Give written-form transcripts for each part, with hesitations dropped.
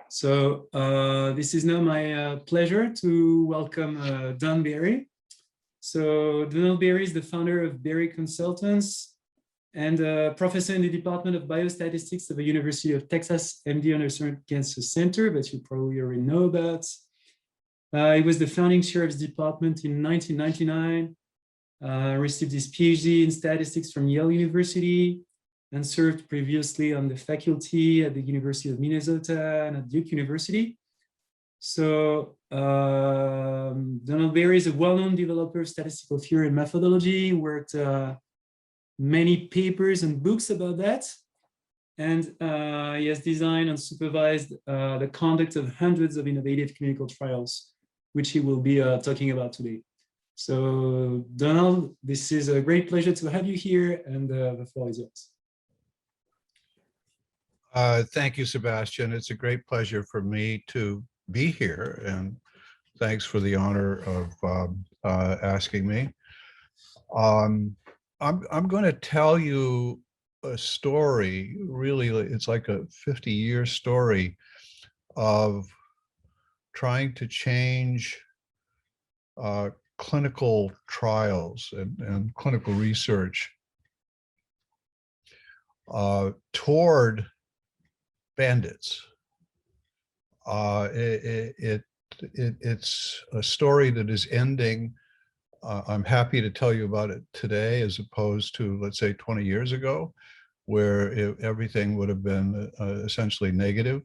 So this is now my pleasure to welcome Don Berry. So Donald Berry is the founder of Berry Consultants and a professor in the Department of Biostatistics of the University of Texas MD Anderson Cancer Center, that you probably already know about. He was the founding chair of his department in 1999, received his PhD in statistics from Yale University, and served previously on the faculty at the University of Minnesota and at Duke University. So Donald Berry is a well-known developer of statistical theory and methodology, worked many papers and books about that. And he has designed and supervised the conduct of hundreds of innovative clinical trials, which he will be talking about today. So Donald, this is a great pleasure to have you here, and the floor is yours. Thank you, Sébastien. It's a great pleasure for me to be here, and thanks for the honor of asking me. I'm going to tell you a story. Really, it's like a 50-year story of trying to change clinical trials and clinical research toward bandits. It's a story that is ending. I'm happy to tell you about it today, as opposed to, let's say, 20 years ago, where everything would have been essentially negative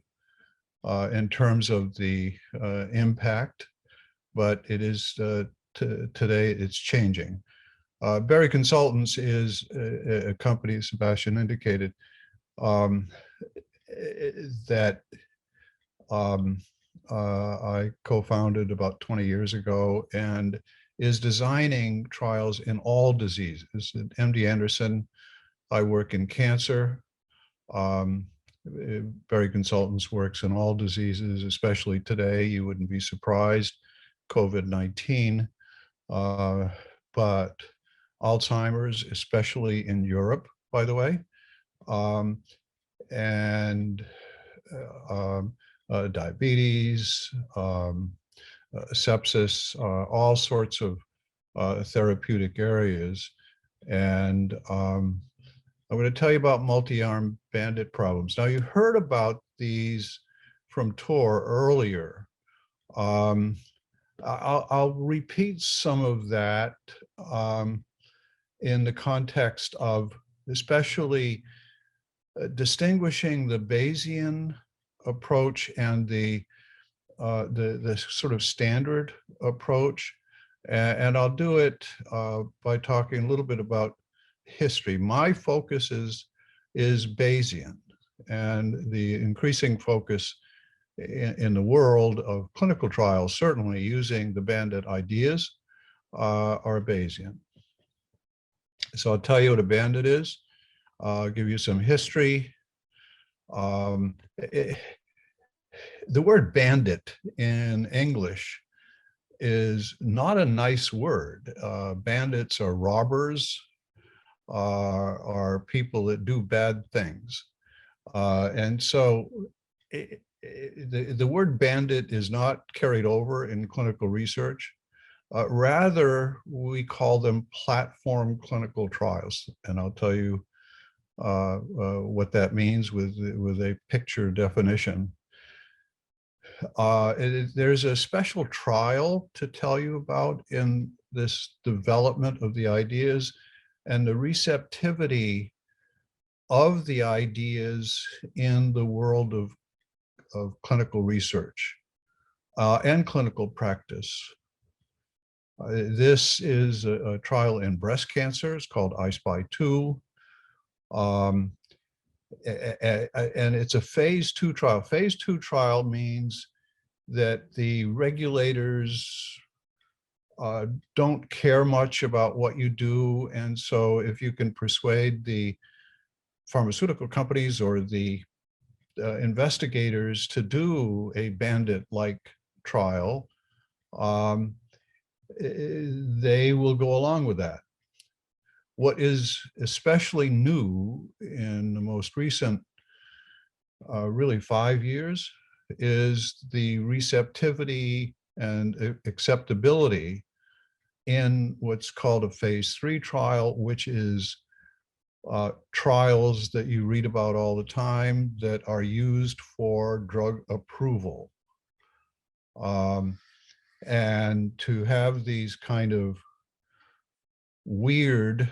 in terms of the impact. But it is today, it's changing. Berry Consultants is a company, Sébastien indicated, that I co-founded about 20 years ago, and is designing trials in all diseases. At MD Anderson, I work in cancer. Berry Consultants works in all diseases, especially today. You wouldn't be surprised, COVID-19, but Alzheimer's, especially in Europe, by the way. And diabetes, sepsis, all sorts of therapeutic areas. And I'm going to tell you about multi-arm bandit problems. Now, you heard about these from Tor earlier. I'll repeat some of that in the context of especially distinguishing the Bayesian approach and the sort of standard approach. And I'll do it by talking a little bit about history. My focus is Bayesian, and the increasing focus in the world of clinical trials, certainly using the bandit ideas, are Bayesian. So I'll tell you what a bandit is. I'll give you some history. The word bandit in English is not a nice word. Bandits are robbers, are people that do bad things. And so the word bandit is not carried over in clinical research. Rather, we call them platform clinical trials. And I'll tell you what that means with a picture definition. There's a special trial to tell you about in this development of the ideas and the receptivity of the ideas in the world of clinical research and clinical practice. This is a trial in breast cancer. It's called I-SPY 2. And it's a phase 2 trial. Phase 2 trial means that the regulators don't care much about what you do. And so if you can persuade the pharmaceutical companies or the investigators to do a bandit-like trial, they will go along with that. What is especially new in the most recent, really 5 years, is the receptivity and acceptability in what's called a phase 3 trial, which is trials that you read about all the time that are used for drug approval. And to have these kind of weird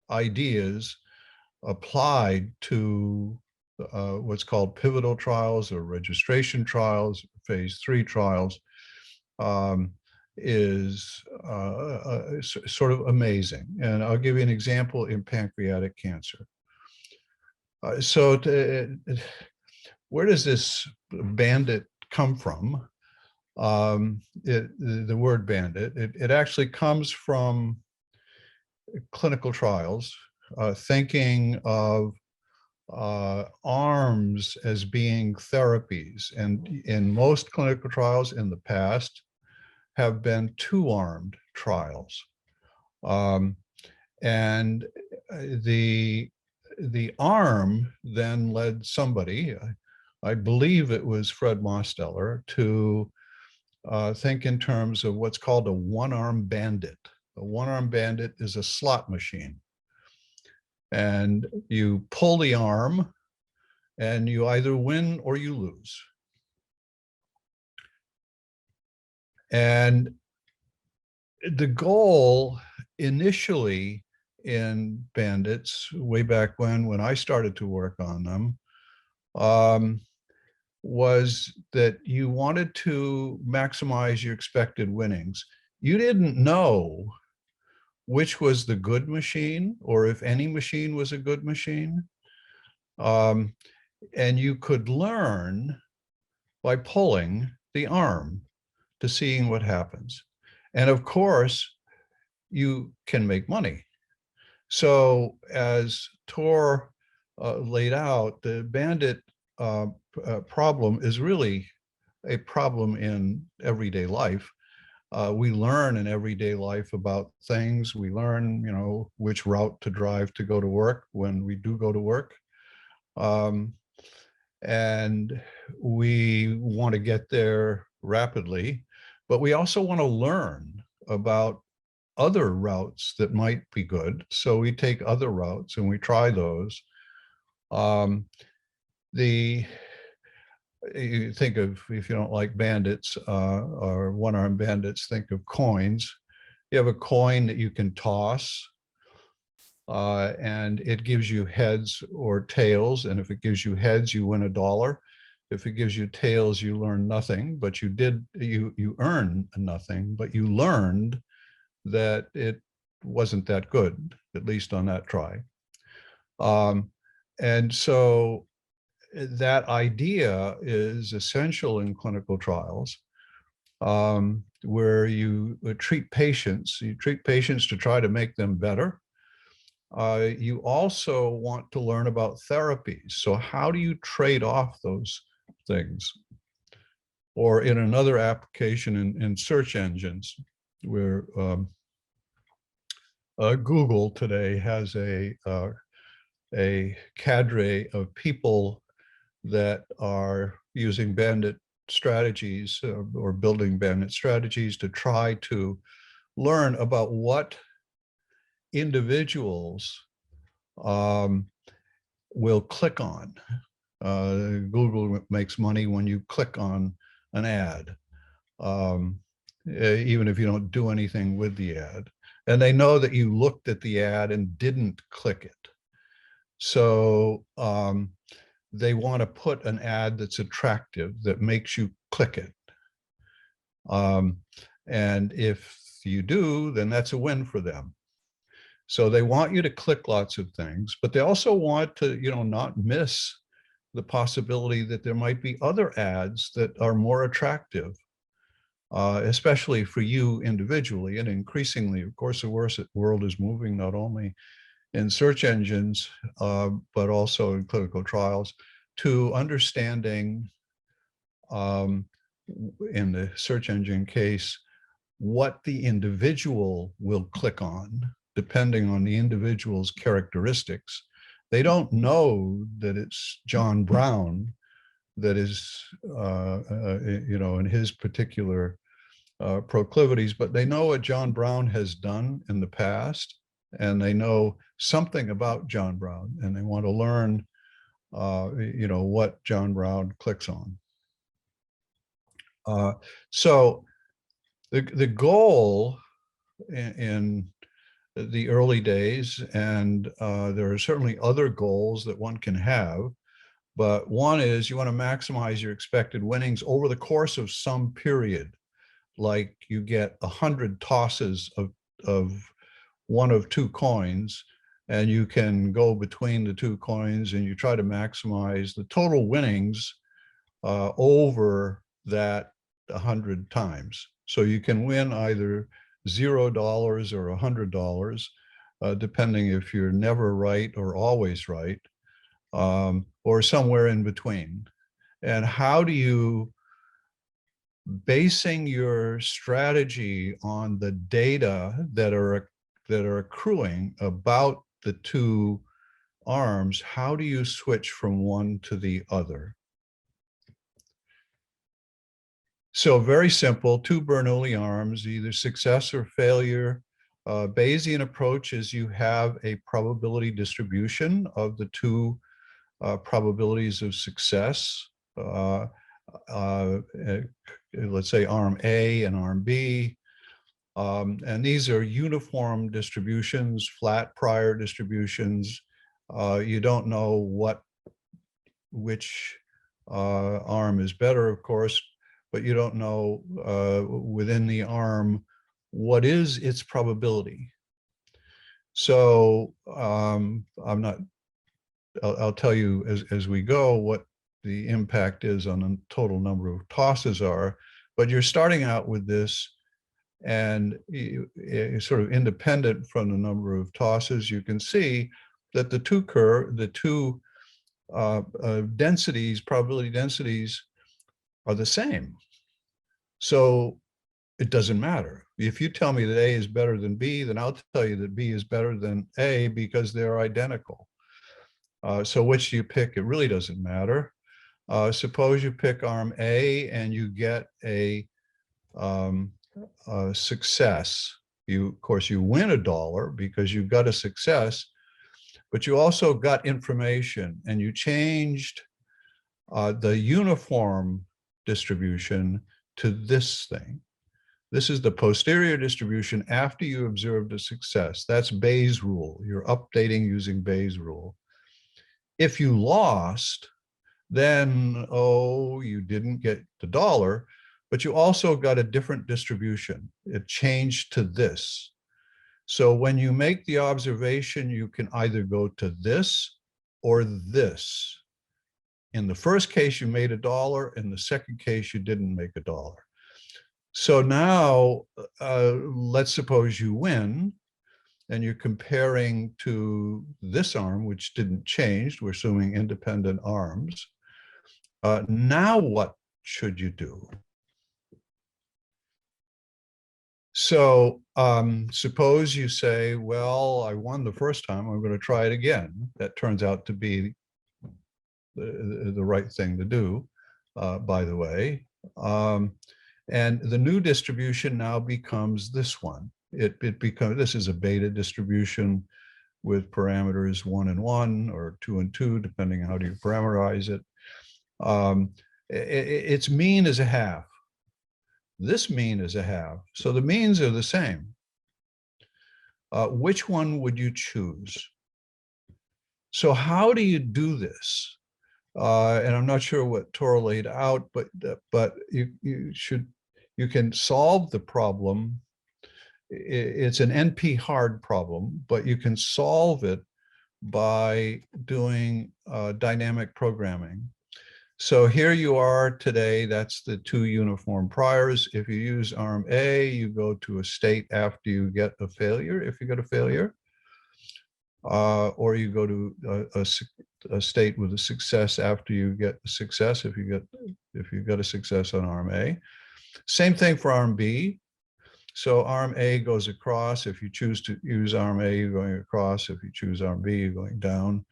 ideas applied to what's called pivotal trials or registration trials, phase 3 trials, is sort of amazing. And I'll give you an example in pancreatic cancer. Where does this bandit come from? The word bandit, it actually comes from clinical trials, thinking of arms as being therapies. And in most clinical trials in the past have been 2-armed trials. And the arm then led somebody, I believe it was Fred Mosteller, to think in terms of what's called a one-arm bandit. A one-arm bandit is a slot machine. And you pull the arm and you either win or you lose. And the goal initially in bandits, way back when I started to work on them, was that you wanted to maximize your expected winnings. You didn't know which was the good machine or if any machine was a good machine. And you could learn by pulling the arm to seeing what happens. And of course, you can make money. So as Tor laid out, the bandit problem is really a problem in everyday life. We learn in everyday life about things. We learn, which route to drive to go to work when we do go to work. And we want to get there rapidly, but we also want to learn about other routes that might be good. So we take other routes and we try those. You think of, if you don't like bandits or one-armed bandits, think of coins. You have a coin that you can toss, and it gives you heads or tails. And if it gives you heads, you win $1. If it gives you tails, you learn nothing, but you earn nothing, but you learned that it wasn't that good, at least on that try. And so that idea is essential in clinical trials, where you treat patients. You treat patients to try to make them better. You also want to learn about therapies. So how do you trade off those things? Or in another application in search engines, where Google today has a cadre of people that are using bandit strategies or building bandit strategies to try to learn about what individuals will click on. Google makes money when you click on an ad, even if you don't do anything with the ad. And they know that you looked at the ad and didn't click it. So they want to put an ad that's attractive, that makes you click it. And if you do, then that's a win for them. So they want you to click lots of things, but they also want to, not miss the possibility that there might be other ads that are more attractive, especially for you individually. And increasingly, of course, the world is moving not only in search engines, but also in clinical trials, to understanding, in the search engine case, what the individual will click on, depending on the individual's characteristics. They don't know that it's John Brown that is, in his particular proclivities, but they know what John Brown has done in the past, and they know something about John Brown, and they want to learn, what John Brown clicks on. So the goal in the early days, and there are certainly other goals that one can have, but one is you want to maximize your expected winnings over the course of some period. Like you get 100 tosses of one of two coins, and you can go between the two coins, and you try to maximize the total winnings over that 100 times. So you can win either $0 or $100, depending if you're never right or always right, or somewhere in between. And how do you, basing your strategy on the data that are accruing about the two arms, how do you switch from one to the other? So very simple, two Bernoulli arms, either success or failure. Bayesian approach is you have a probability distribution of the two probabilities of success. Let's say arm A and arm B. And these are uniform distributions, flat prior distributions. You don't know which arm is better, of course, but you don't know within the arm what is its probability. So I'll tell you as we go what the impact is on the total number of tosses are, but you're starting out with this, and sort of independent from the number of tosses, you can see that the two densities, probability densities, are the same. So it doesn't matter. If you tell me that A is better than B, then I'll tell you that B is better than A because they're identical. So which do you pick? It really doesn't matter. Suppose you pick arm A and you get a success. Of course, you win $1 because you got a success, but you also got information, and you changed the uniform distribution to this thing. This is the posterior distribution after you observed a success. That's Bayes' rule. You're updating using Bayes' rule. If you lost, then, you didn't get the $1, but you also got a different distribution. It changed to this. So when you make the observation, you can either go to this or this. In the first case, you made $1. In the second case, you didn't make $1. So now, let's suppose you win, and you're comparing to this arm, which didn't change. We're assuming independent arms. Now what should you do? So suppose you say, well, I won the first time, I'm going to try it again. That turns out to be the right thing to do, by the way. And the new distribution now becomes this one. This is a beta distribution with parameters 1 and 1 or 2 and 2, depending on how do you parameterize it. Its mean is a half. This mean is a half. So the means are the same. Which one would you choose? So how do you do this? And I'm not sure what Tor laid out, but you can solve the problem. It's an NP hard problem, but you can solve it by doing dynamic programming. So here you are today, that's the two uniform priors. If you use arm A, you go to a state after you get a failure, if you get a failure, or you go to a state with a success after you get a success, if you got a success on arm A. Same thing for arm B. So arm A goes across. If you choose to use arm A, you're going across. If you choose arm B, you're going down.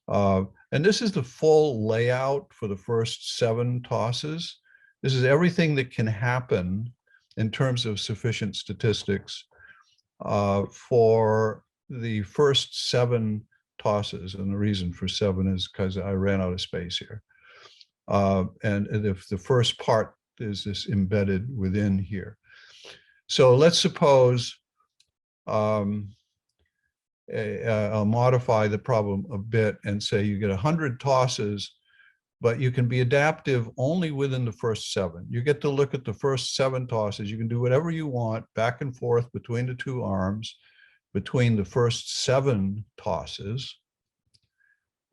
And this is the full layout for the first 7 tosses. This is everything that can happen in terms of sufficient statistics for the first 7 tosses. And the reason for 7 is because I ran out of space here. And if the first part is this embedded within here. So let's suppose I'll modify the problem a bit and say you get 100 tosses, but you can be adaptive only within the first 7. You get to look at the first 7 tosses. You can do whatever you want back and forth between the 2 arms, between the first 7 tosses.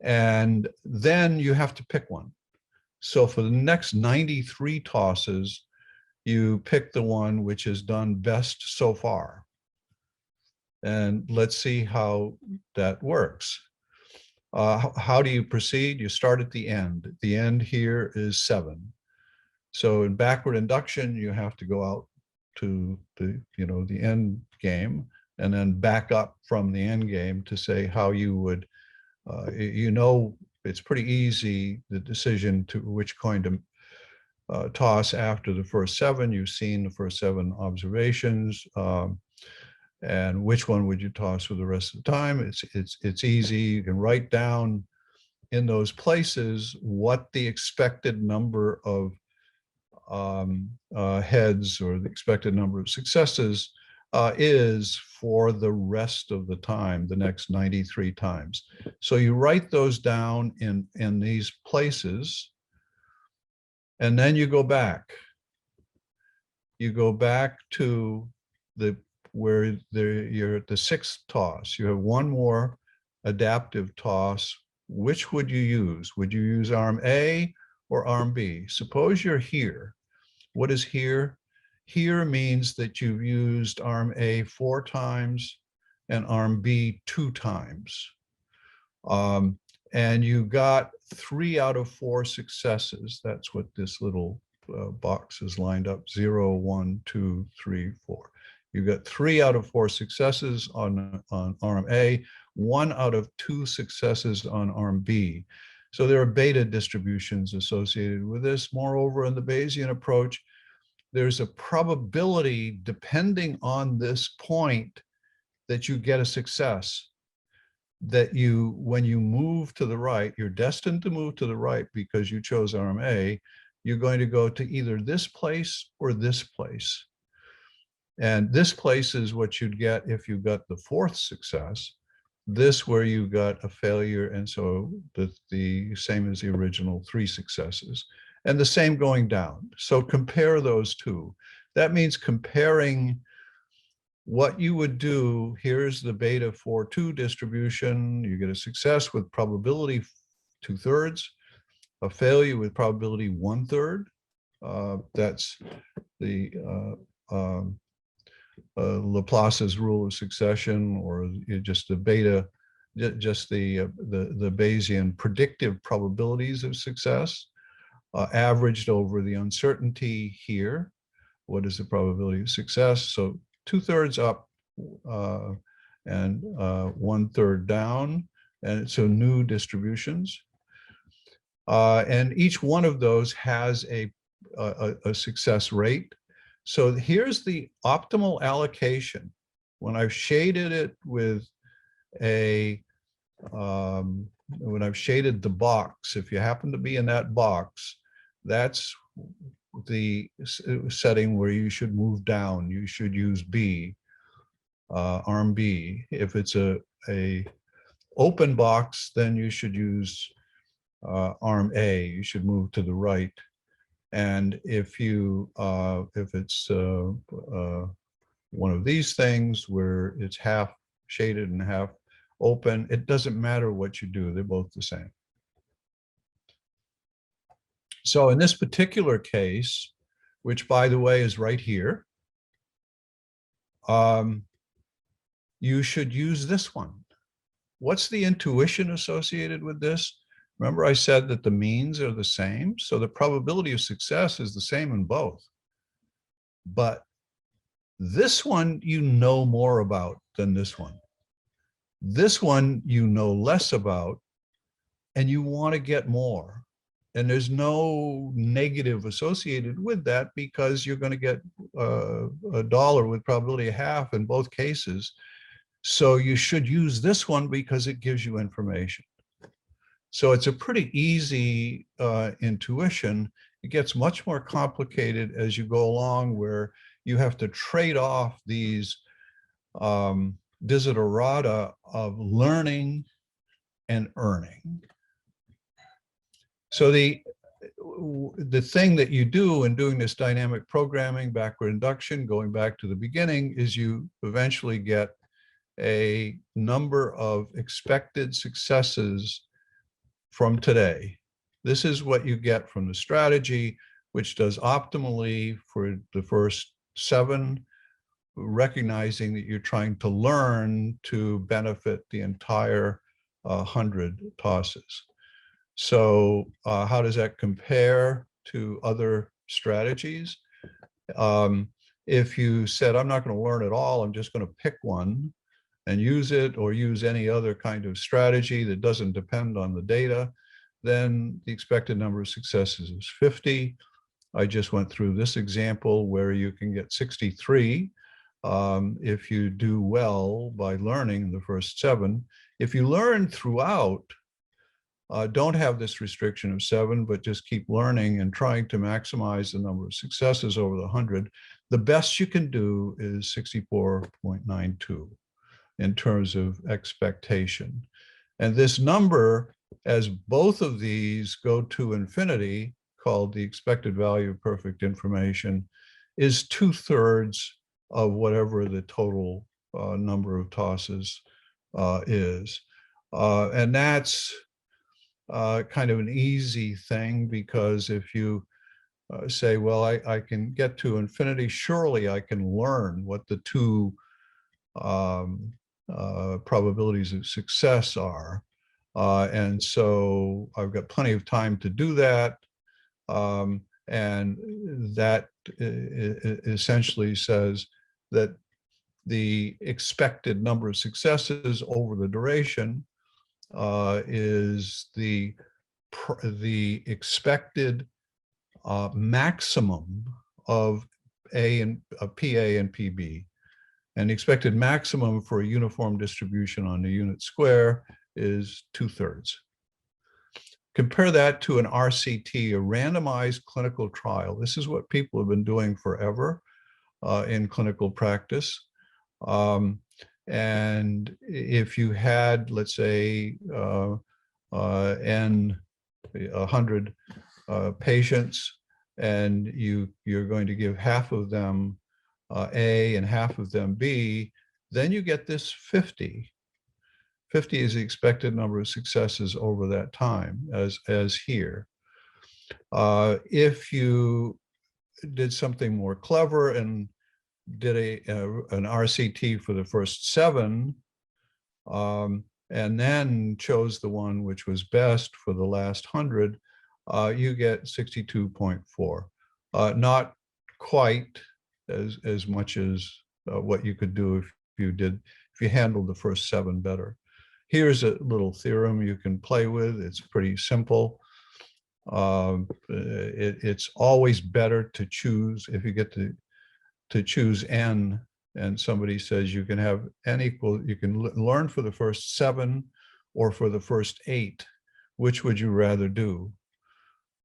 And then you have to pick one. So for the next 93 tosses, you pick the one which has done best so far. And let's see how that works. How do you proceed? You start at the end. The end here is 7. So in backward induction, you have to go out to the end game and then back up from the end game to say how you would, it's pretty easy, the decision to which coin to toss after the first 7. You've seen the first 7 observations. And which one would you toss for the rest of the time? It's easy. You can write down in those places what the expected number of heads or the expected number of successes is for the rest of the time, the next 93 times. So you write those down in these places, and then you go back. You go back to where you're at the 6th toss. You have one more adaptive toss. Which would you use? Would you use arm A or arm B? Suppose you're here. What is here? Here means that you've used arm A 4 times and arm B 2 times. And you got 3 out of 4 successes. That's what this little box is lined up, 0, 1, 2, 3, 4. You got 3 out of 4 successes on arm A, 1 out of 2 successes on arm B. So there are beta distributions associated with this. Moreover, in the Bayesian approach, there's a probability, depending on this point, that you get a success. That when you move to the right, you're destined to move to the right because you chose arm A, you're going to go to either this place or this place. And this place is what you'd get if you got the 4th success. This where you got a failure, and so the same as the original 3 successes. And the same going down. So compare those two. That means comparing what you would do. Here's the beta 4-2 distribution. You get a success with probability 2/3, a failure with probability 1/3. That's the Laplace's rule of succession, or just the beta, just the Bayesian predictive probabilities of success, averaged over the uncertainty here. What is the probability of success? So 2/3 up and 1/3 down, and so new distributions. And each one of those has a success rate. So here's the optimal allocation. When I've shaded it with when I've shaded the box, if you happen to be in that box, that's the setting where you should move down. You should use B, arm B. If it's a open box, then you should use arm A. You should move to the right. And if it's one of these things where it's half shaded and half open, it doesn't matter what you do. They're both the same. So in this particular case, which by the way is right here, you should use this one. What's the intuition associated with this? Remember I said that the means are the same, so the probability of success is the same in both. But this one you know more about than this one. This one you know less about and you want to get more. And there's no negative associated with that because you're going to get a dollar with probability of half in both cases. So you should use this one because it gives you information. So it's a pretty easy intuition. It gets much more complicated as you go along, where you have to trade off these desiderata of learning and earning. So the thing that you do in doing this dynamic programming, backward induction, going back to the beginning, is you eventually get a number of expected successes from today. This is what you get from the strategy, which does optimally for the first 7, recognizing that you're trying to learn to benefit the entire 100 tosses. So how does that compare to other strategies? If you said, I'm not going to learn at all, I'm just going to pick one and use it, or use any other kind of strategy that doesn't depend on the data, then the expected number of successes is 50. I just went through this example where you can get 63 if you do well by learning the first 7. If you learn throughout, don't have this restriction of 7, but just keep learning and trying to maximize the number of successes over the 100. The best you can do is 64.92 in terms of expectation. And this number, as both of these go to infinity, called the expected value of perfect information, is 2/3 of whatever the total number of tosses is. And that's kind of an easy thing, because if you say, well, I can get to infinity, surely I can learn what the 2 probabilities of success are. And so I've got plenty of time to do that. And that essentially says that the expected number of successes over the duration is the expected maximum of PA and PB. And the expected maximum for a uniform distribution on the unit square is 2/3. Compare that to an RCT, a randomized clinical trial. This is what people have been doing forever in clinical practice. And if you had, let's say, 100 patients, and you're going to give half of them A and half of them B, then you get this 50. 50 is the expected number of successes over that time, as here. If you did something more clever and did an RCT for the first 7, and then chose the one which was best for the last 100, you get 62.4. Not quite as much as what you could do if you handled the first 7 better. Here's a little theorem you can play with. It's pretty simple. It's always better to choose, if you get to choose n, and somebody says you can have n equal, you can learn for the first 7 or for the first 8, which would you rather do?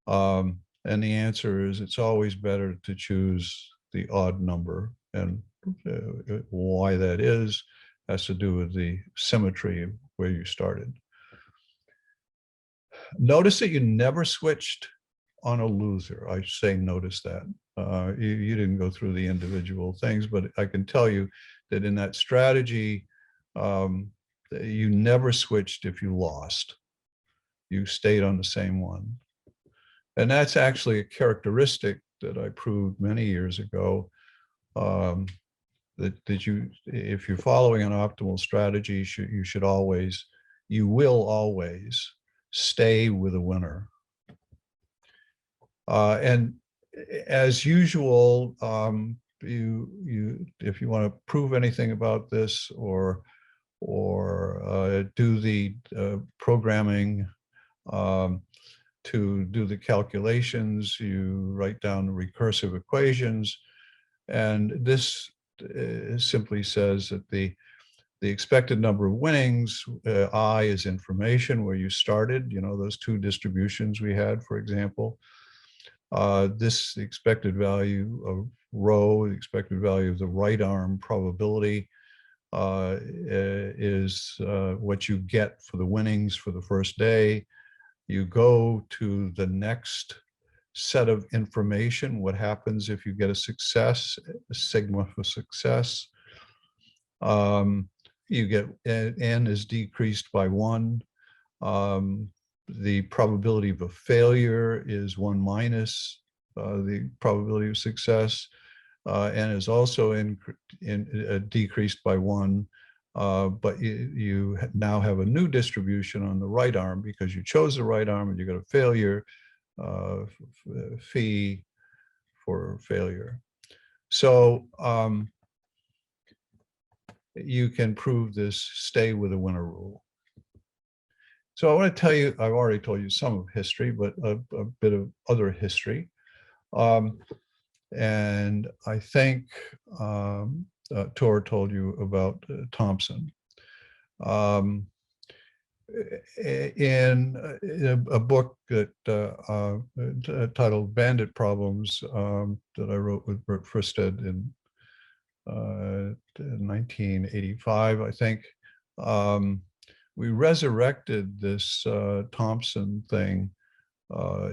And the answer is it's always better to choose the odd number. And why that is has to do with the symmetry of where you started. Notice that you never switched on a loser. I say notice that. You didn't go through the individual things, but I can tell you that in that strategy, you never switched if you lost. You stayed on the same one. And that's actually a characteristic that I proved many years ago, that if you're following an optimal strategy, you will always stay with a winner. And as usual, if you want to prove anything about this or do the programming To do the calculations, you write down the recursive equations, and this simply says that the expected number of winnings, I is information where you started, you know, those two distributions we had, for example. This expected value of rho, the expected value of the right arm probability is what you get for the winnings for the first day. You go to the next set of information. What happens if you get a success, a sigma for success? You get n is decreased by 1. The probability of a failure is 1 minus the probability of success, and is also decreased by 1. But you now have a new distribution on the right arm because you chose the right arm and you got a failure, phi for failure. So you can prove this stay with a winner rule. So I want to tell you, I've already told you some of history, but a bit of other history. And I think Tor told you about Thompson. In a book that titled Bandit Problems that I wrote with Bert Fristed in 1985, I think, we resurrected this Thompson thing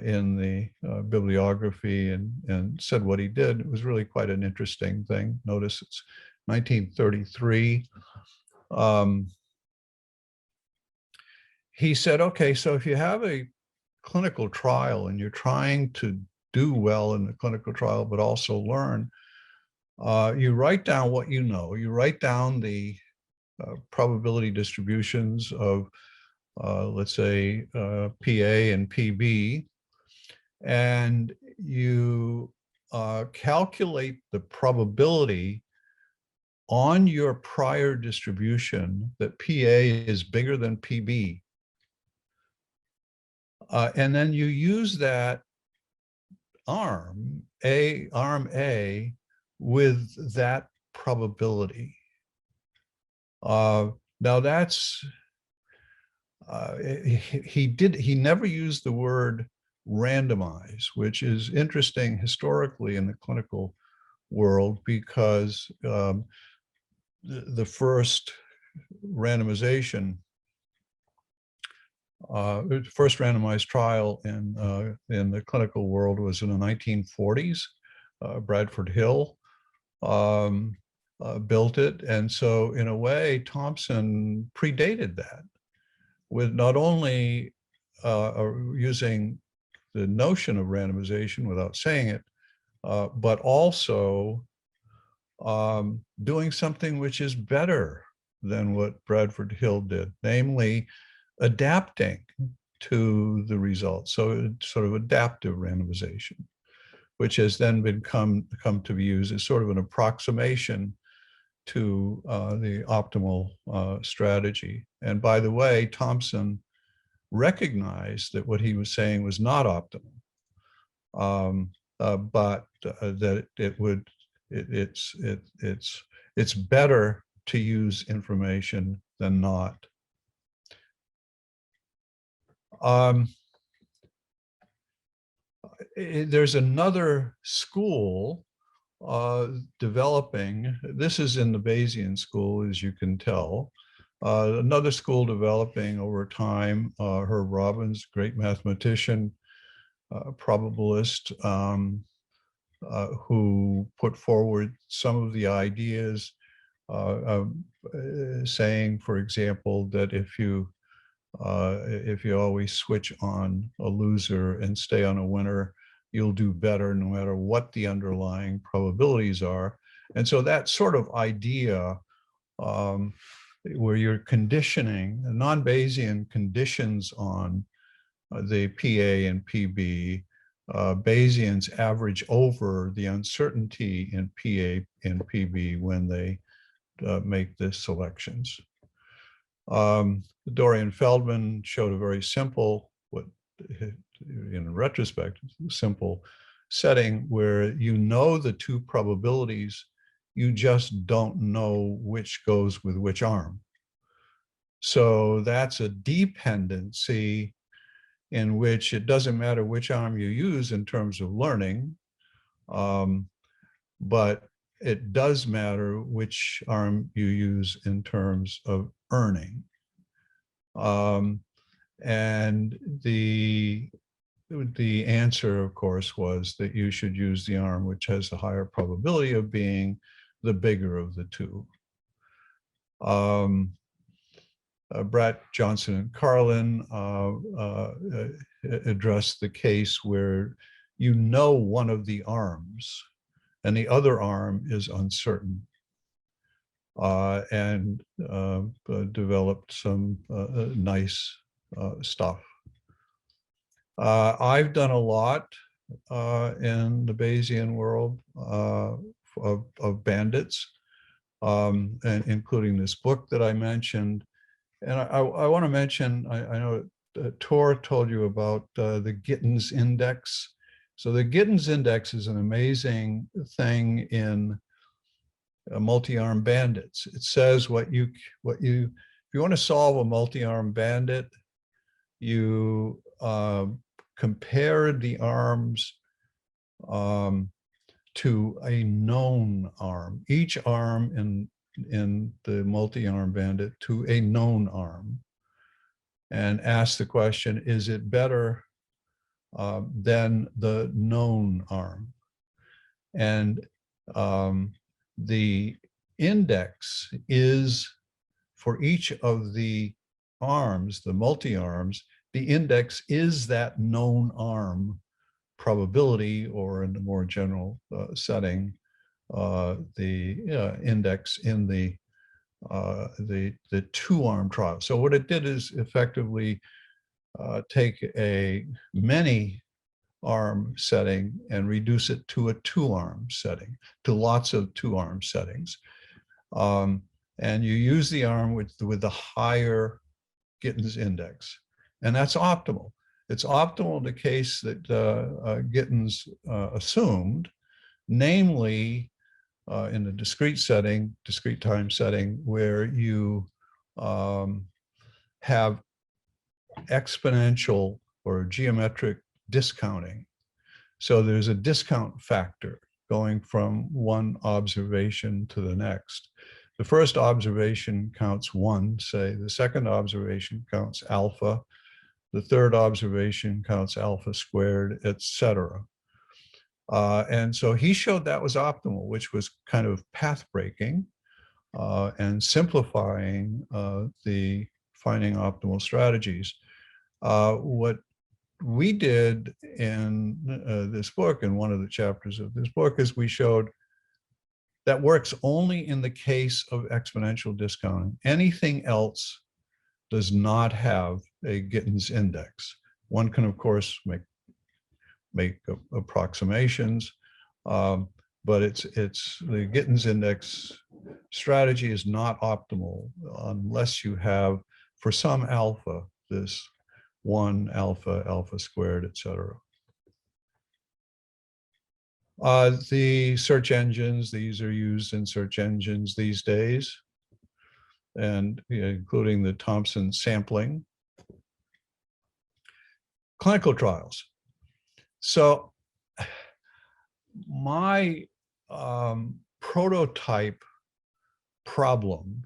in the bibliography and said what he did. It was really quite an interesting thing. Notice it's 1933. He said, okay, so if you have a clinical trial and you're trying to do well in the clinical trial, but also learn, you write down what you know. You write down the probability distributions of, let's say, PA and PB, and you calculate the probability on your prior distribution that PA is bigger than PB. And then you use that arm A, with that probability. Now that's, he never used the word randomize, which is interesting historically in the clinical world, because the first randomization, first randomized trial in the clinical world was in the 1940s. Bradford Hill built it. And so in a way, Thompson predated that with not only using the notion of randomization without saying it, but also doing something which is better than what Bradford Hill did, namely adapting to the results. So it's sort of adaptive randomization, which has then come to be used as sort of an approximation to the optimal strategy. And by the way, Thompson recognized that what he was saying was not optimal, but that it's better to use information than not. There's another school developing. This is in the Bayesian school, as you can tell. Another school developing over time, Herb Robbins, great mathematician, probabilist, who put forward some of the ideas, saying, for example, that if you always switch on a loser and stay on a winner, you'll do better no matter what the underlying probabilities are. And so that sort of idea where you're conditioning, non-Bayesian conditions on the PA and PB, Bayesians average over the uncertainty in PA and PB when they make the selections. Dorian Feldman showed a very simple what in retrospect, simple setting where you know the two probabilities, you just don't know which goes with which arm. So that's a dependency in which it doesn't matter which arm you use in terms of learning, but it does matter which arm you use in terms of earning. And the answer, of course, was that you should use the arm which has the higher probability of being the bigger of the two. Brett, Johnson, and Carlin addressed the case where you know one of the arms and the other arm is uncertain, and developed some nice stuff. I've done a lot in the Bayesian world of bandits, and including this book that I mentioned. And I want to mention, I know Tor told you about the Gittins Index. So the Gittins Index is an amazing thing in multi-arm bandits. It says if you want to solve a multi-arm bandit, you compare the arms to a known arm, each arm in the multi-arm bandit to a known arm, and ask the question, is it better than the known arm? And the index is for each of the arms, the multi-arms, the index is that known arm probability, or in the more general setting, the index in the two-arm trial. So what it did is effectively take a many-arm setting and reduce it to a two-arm setting, to lots of two-arm settings. And you use the arm with the higher Gittins index, and that's optimal. It's optimal in the case that Gittins assumed, namely in the discrete setting, discrete time setting, where you have exponential or geometric discounting. So there's a discount factor going from one observation to the next. The first observation counts 1, say. The second observation counts alpha. The third observation counts alpha squared, etc. And so he showed that was optimal, which was kind of path breaking and simplifying the finding optimal strategies. What we did in this book, in one of the chapters of this book, is we showed that works only in the case of exponential discounting. Anything else does not have a Gittins index. One can, of course, make approximations, but it's the Gittins index strategy is not optimal unless you have, for some alpha, this 1 alpha, alpha squared, etc. The search engines, these are used in search engines these days, and including the Thompson sampling. Clinical trials. So my prototype problem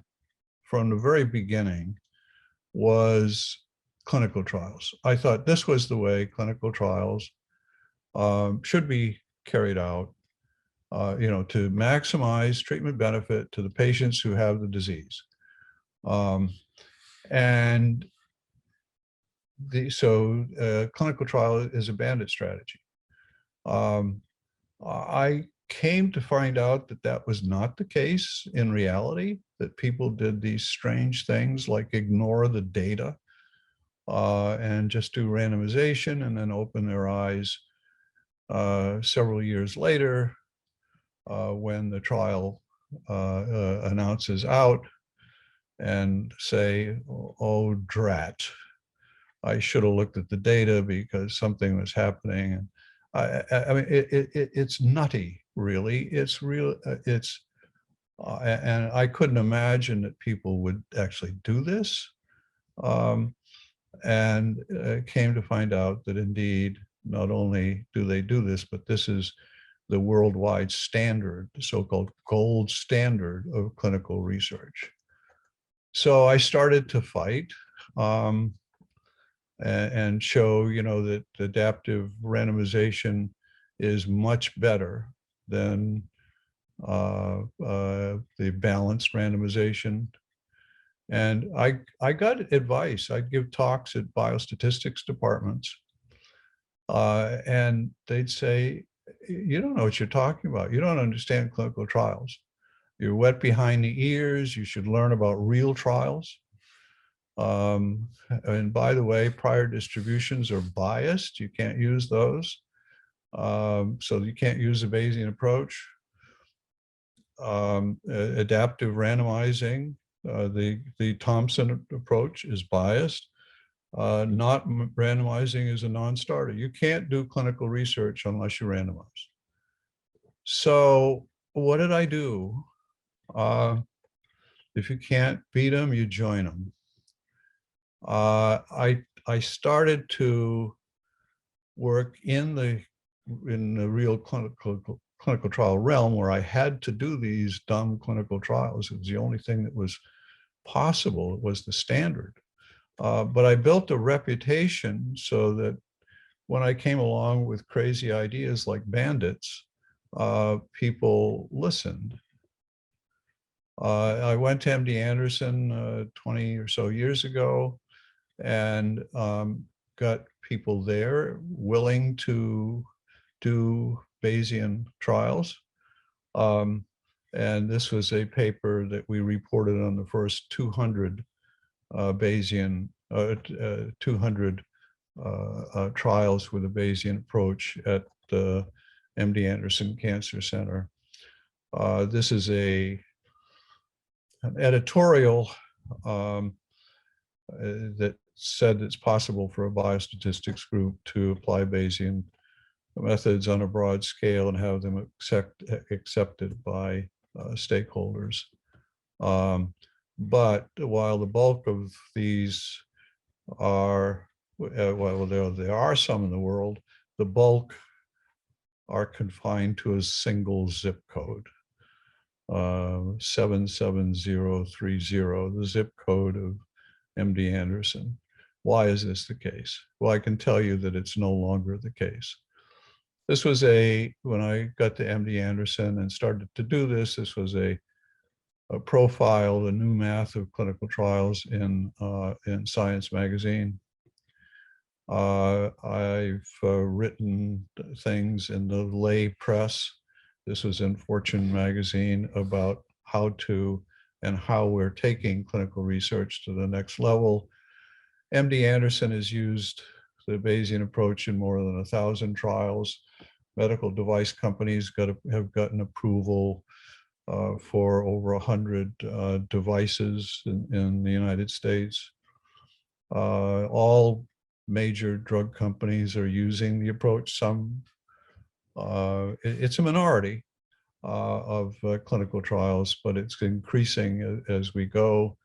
from the very beginning was clinical trials. I thought this was the way clinical trials should be carried out, to maximize treatment benefit to the patients who have the disease. Clinical trial is a bandit strategy. I came to find out that that was not the case in reality, that people did these strange things like ignore the data and just do randomization and then open their eyes several years later when the trial announces out and say, oh, drat, I should have looked at the data because something was happening. And I mean, it's nutty, really. It's real. And I couldn't imagine that people would actually do this. And came to find out that indeed, not only do they do this, but this is the worldwide standard, the so-called gold standard of clinical research. So I started to fight and show, that adaptive randomization is much better than the balanced randomization. And I got advice. I'd give talks at biostatistics departments, and they'd say, you don't know what you're talking about. You don't understand clinical trials. You're wet behind the ears. You should learn about real trials. And by the way, prior distributions are biased. You can't use those. So you can't use the Bayesian approach. Adaptive randomizing, the Thompson approach is biased. Not randomizing is a non-starter. You can't do clinical research unless you randomize. So what did I do? If you can't beat them, you join them. I started to work in the real clinical trial realm where I had to do these dumb clinical trials. It was the only thing that was possible. It was the standard. But I built a reputation so that when I came along with crazy ideas like bandits, people listened. I went to MD Anderson 20 or so years ago and got people there willing to do Bayesian trials. And this was a paper that we reported on the first 200 Bayesian, 200 trials with a Bayesian approach at the MD Anderson Cancer Center. This is an editorial that said it's possible for a biostatistics group to apply Bayesian methods on a broad scale and have them accepted by stakeholders. But while the bulk of these are, well, there are some in the world, the bulk are confined to a single zip code, 77030, the zip code of MD Anderson. Why is this the case? Well, I can tell you that it's no longer the case. This was when I got to MD Anderson and started to do this, this was a profile, the new math of clinical trials in Science magazine. I've written things in the lay press. This was in Fortune magazine about how to and how we're taking clinical research to the next level. MD Anderson has used the Bayesian approach in more than 1,000 trials. Medical device companies have gotten approval for over 100 devices in the United States. All major drug companies are using the approach. Some, it's a minority of clinical trials, but it's increasing as we go.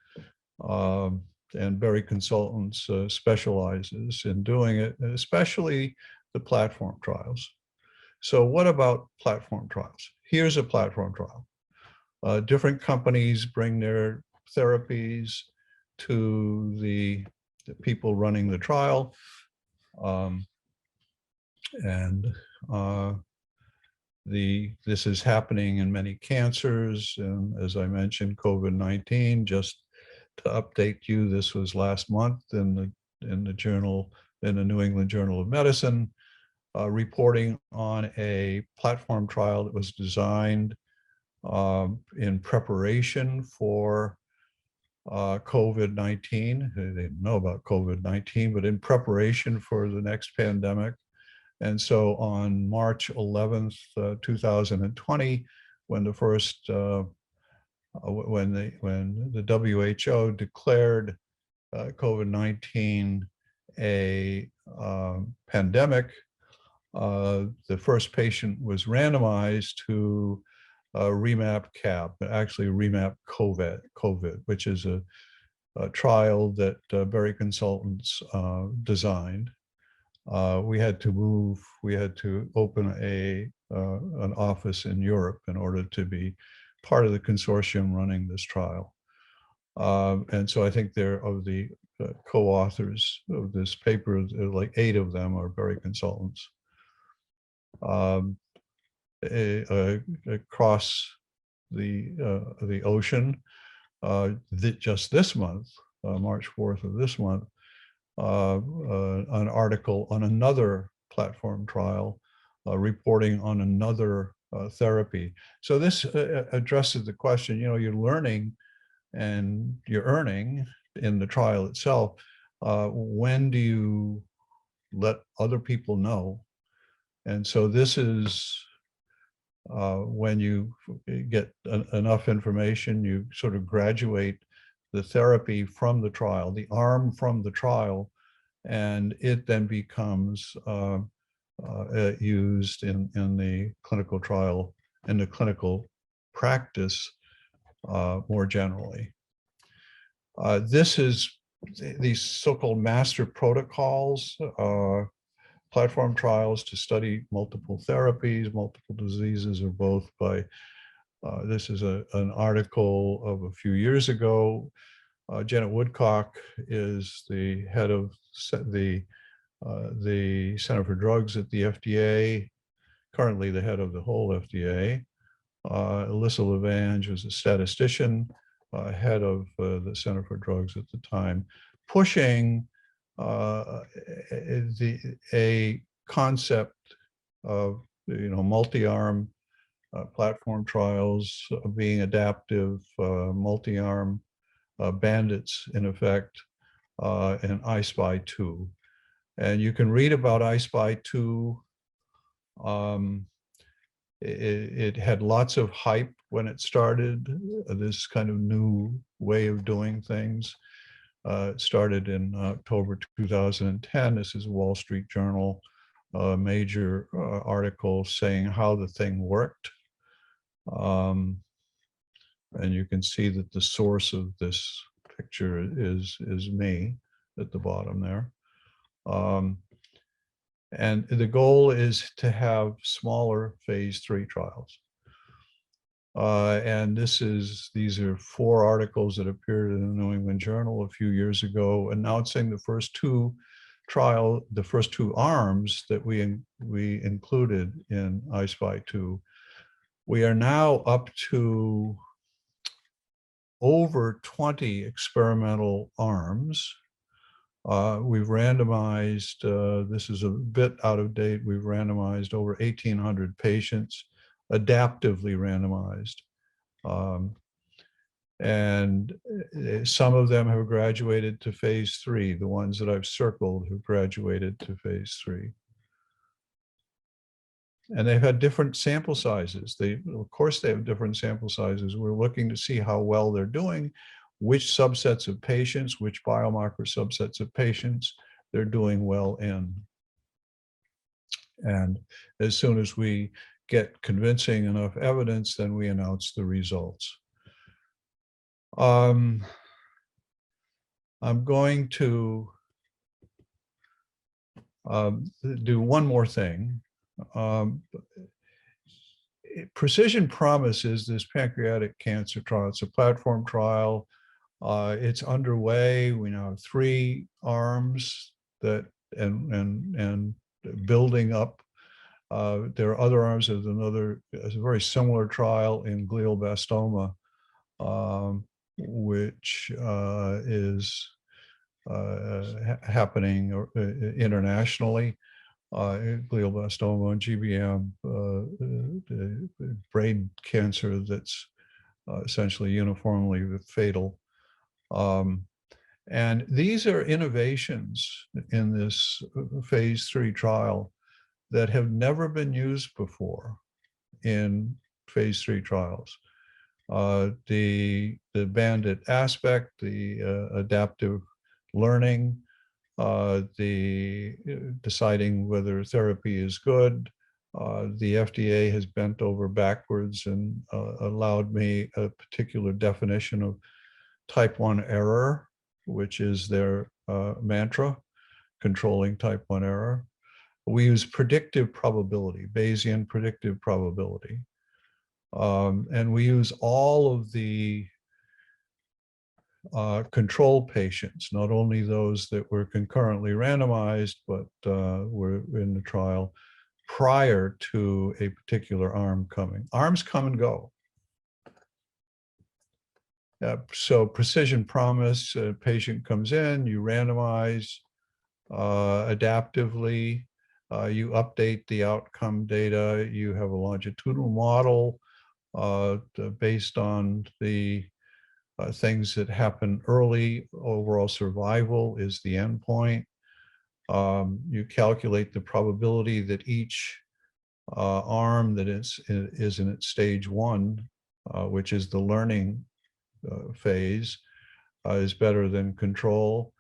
And Berry Consultants specializes in doing it, especially the platform trials. So what about platform trials? Here's a platform trial. Different companies bring their therapies to the people running the trial. This is happening in many cancers. And as I mentioned, COVID-19, just to update you, this was last month in the journal, in the New England Journal of Medicine, reporting on a platform trial that was designed in preparation for COVID-19. They didn't know about COVID-19, but in preparation for the next pandemic. And so on March 11th, 2020, when the first, when the WHO declared COVID-19 a pandemic, the first patient was randomized to remap CAP, actually remap COVID, which is a trial that Berry Consultants designed. We had to open an office in Europe in order to be part of the consortium running this trial. And so I think they're of the co-authors of this paper, like 8 of them are Berry Consultants. Across the ocean, just this month, March 4th of this month, an article on another platform trial reporting on another therapy. So this addresses the question, you're learning and you're earning in the trial itself. When do you let other people know? And so this is when you get enough information, you sort of graduate the therapy from the trial, the arm from the trial, and it then becomes used in the clinical trial, in the clinical practice more generally. This is these so-called master protocols, platform trials to study multiple therapies, multiple diseases, or both by, this is an article of a few years ago. Janet Woodcock is the head of the Center for Drugs at the FDA, currently the head of the whole FDA. Yssa Levange was a statistician, head of the Center for Drugs at the time, pushing a concept of multi-arm platform trials being adaptive, multi-arm bandits in effect, and I-SPY 2. And you can read about I-SPY 2. It had lots of hype when it started, this kind of new way of doing things. It started in October 2010. This is a Wall Street Journal major article saying how the thing worked. And you can see that the source of this picture is me at the bottom there. And the goal is to have smaller phase 3 trials. And these are 4 articles that appeared in the New England Journal a few years ago, announcing the first 2 arms that we included in I-SPY 2. We are now up to over 20 experimental arms. We've randomized, this is a bit out of date, we've randomized over 1,800 patients, adaptively randomized. And some of them have graduated to phase 3. The ones that I've circled have graduated to phase 3. And they've had different sample sizes. Of course, they have different sample sizes. We're looking to see how well they're doing, which subsets of patients, which biomarker subsets of patients they're doing well in. And as soon as we get convincing enough evidence, then we announce the results. I'm going to do one more thing. Precision Promise is this pancreatic cancer trial. It's a platform trial. It's underway. We now have 3 arms that and building up. There are other arms. There's a very similar trial in glioblastoma, which is happening internationally. Glioblastoma and GBM, brain cancer that's essentially uniformly fatal. And these are innovations in this phase 3 trial that have never been used before in phase 3 trials. The bandit aspect, the adaptive learning, deciding whether therapy is good. The FDA has bent over backwards and allowed me a particular definition of type 1 error, which is their mantra, controlling type 1 error. We use predictive probability, Bayesian predictive probability. And we use all of the control patients, not only those that were concurrently randomized, but were in the trial prior to a particular arm coming. Arms come and go. So precision promise, a patient comes in, you randomize adaptively, you update the outcome data, you have a longitudinal model based on the things that happen early. Overall survival is the endpoint. You calculate the probability that each arm that is in its stage 1, which is the learning phase, is better than control.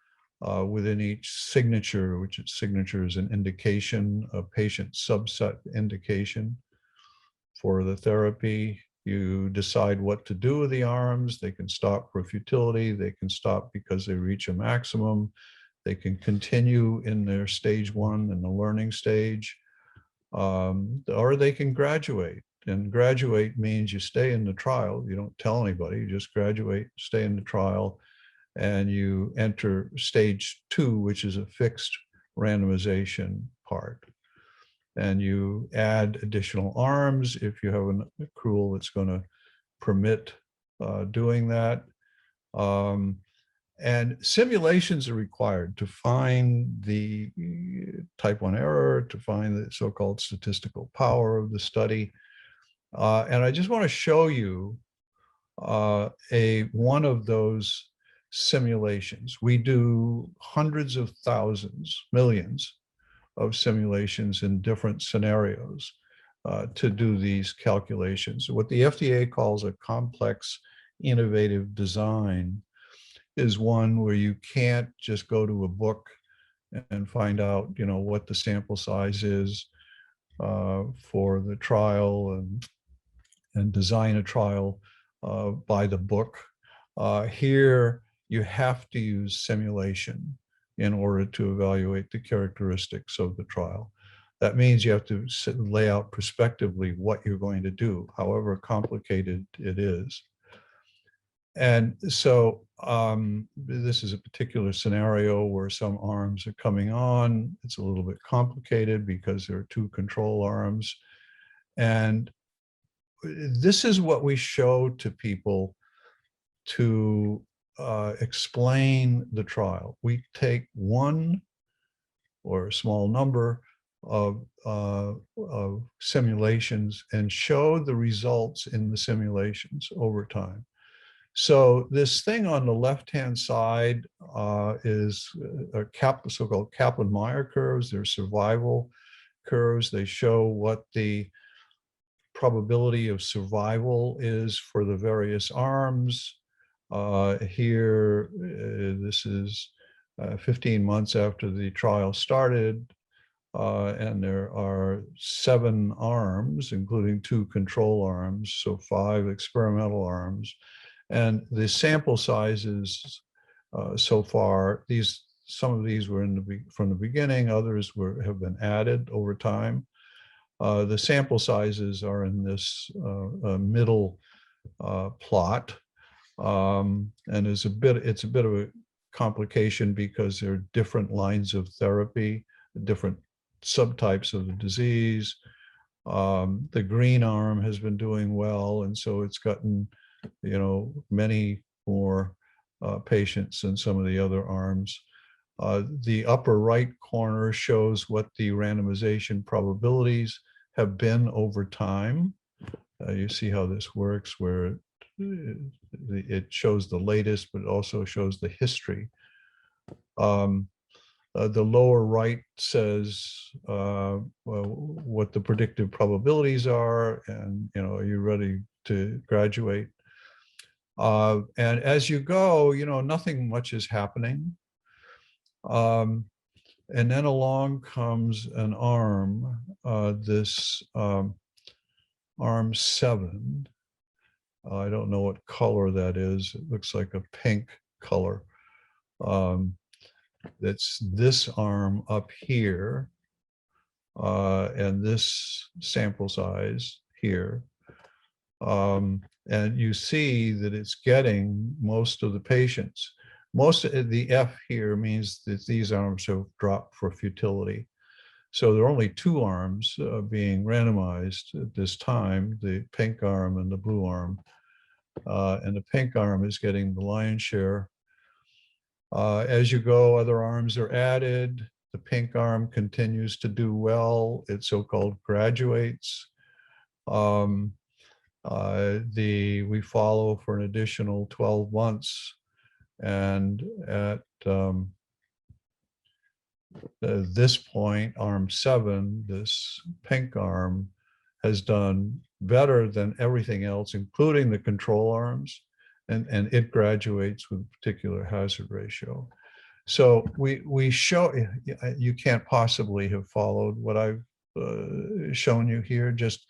Within each signature, which is signature is an indication, a patient subset indication for the therapy. You decide what to do with the arms. They can stop for futility. They can stop because they reach a maximum. They can continue in their stage 1 in the learning stage, or they can graduate. And graduate means you stay in the trial. You don't tell anybody, you just graduate, stay in the trial, and you enter stage 2, which is a fixed randomization part. And you add additional arms if you have an accrual that's going to permit doing that. And simulations are required to find the type 1 error, to find the so-called statistical power of the study. And I just want to show you one of those simulations. We do hundreds of thousands, millions of simulations in different scenarios to do these calculations. What the FDA calls a complex innovative design is one where you can't just go to a book and find out, what the sample size is for the trial and design a trial by the book. Here, you have to use simulation in order to evaluate the characteristics of the trial. That means you have to lay out prospectively what you're going to do, however complicated it is. And so this is a particular scenario where some arms are coming on. It's a little bit complicated because there are 2 control arms. And this is what we show to people to explain the trial. We take one or a small number of simulations and show the results in the simulations over time. So this thing on the left-hand side is a so-called Kaplan-Meier curves. They're survival curves. They show what the probability of survival is for the various arms. Here, this is 15 months after the trial started, and there are 7 arms, including 2 control arms, so 5 experimental arms. And the sample sizes so far, some of these were from the beginning, others have been added over time. The sample sizes are in this middle plot, and it's a bit of a complication because there are different lines of therapy, different subtypes of the disease. The green arm has been doing well, and so it's gotten, many more patients than some of the other arms. The upper right corner shows what the randomization probabilities have been over time. You see how this works, where it shows the latest, but also shows the history. The lower right says what the predictive probabilities are, and are you ready to graduate? And as you go, nothing much is happening. And then along comes an arm, this arm 7. I don't know what color that is. It looks like a pink color. That's this arm up here, and this sample size here. And you see that it's getting most of the patients. Most of the F here means that these arms have dropped for futility. So there are only 2 arms being randomized at this time, the pink arm and the blue arm. And the pink arm is getting the lion's share. As you go, other arms are added. The pink arm continues to do well. It so-called graduates. We follow for an additional 12 months. And at this point, arm 7, this pink arm, has done better than everything else, including the control arms, and it graduates with a particular hazard ratio. So we show, you can't possibly have followed what I've shown you here. Just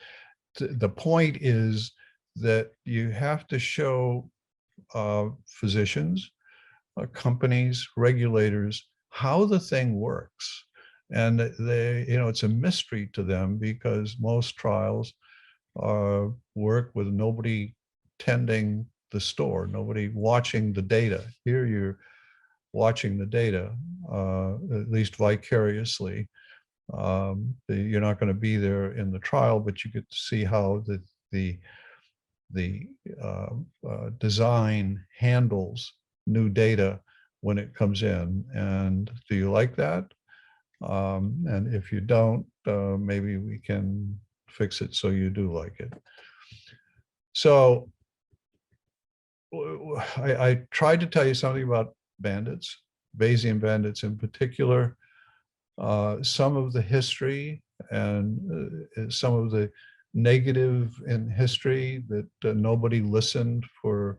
the point is that you have to show physicians, companies, regulators, how the thing works. And they, it's a mystery to them because most trials work with nobody tending the store, nobody watching the data. Here you're watching the data, at least vicariously. You're not going to be there in the trial, but you get to see how the design handles new data when it comes in. And do you like that? And if you don't, maybe we can fix it so you do like it. So I tried to tell you something about bandits, Bayesian bandits in particular, some of the history and some of the negative in history that nobody listened for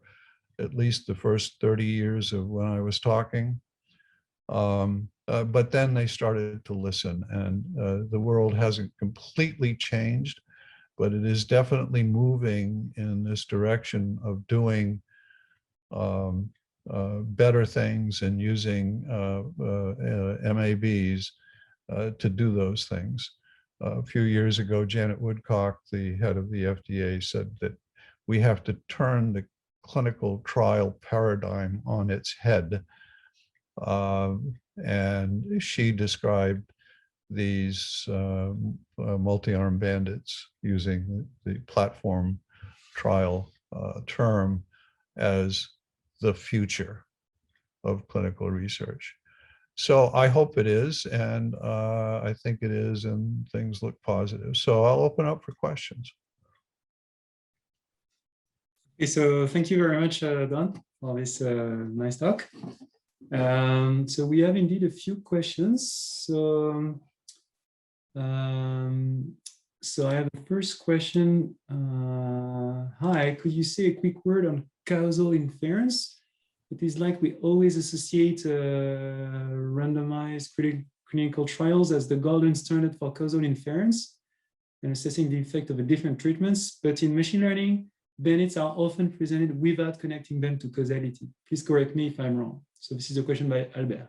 at least the first 30 years of when I was talking. But then they started to listen, and the world hasn't completely changed, but it is definitely moving in this direction of doing better things and using MABs to do those things. A few years ago, Janet Woodcock, the head of the FDA, said that we have to turn the clinical trial paradigm on its head. And she described these multi-arm bandits using the platform trial term as the future of clinical research. So I hope it is, and I think it is, and things look positive. So I'll open up for questions. Okay, so thank you very much, Don, for this nice talk. So we have indeed a few questions. So I have the first question. Hi, could you say a quick word on causal inference? It is like we always associate randomized clinical trials as the golden standard for causal inference and assessing the effect of the different treatments. But in machine learning, bandits are often presented without connecting them to causality. Please correct me if I'm wrong. So this is a question by Albert.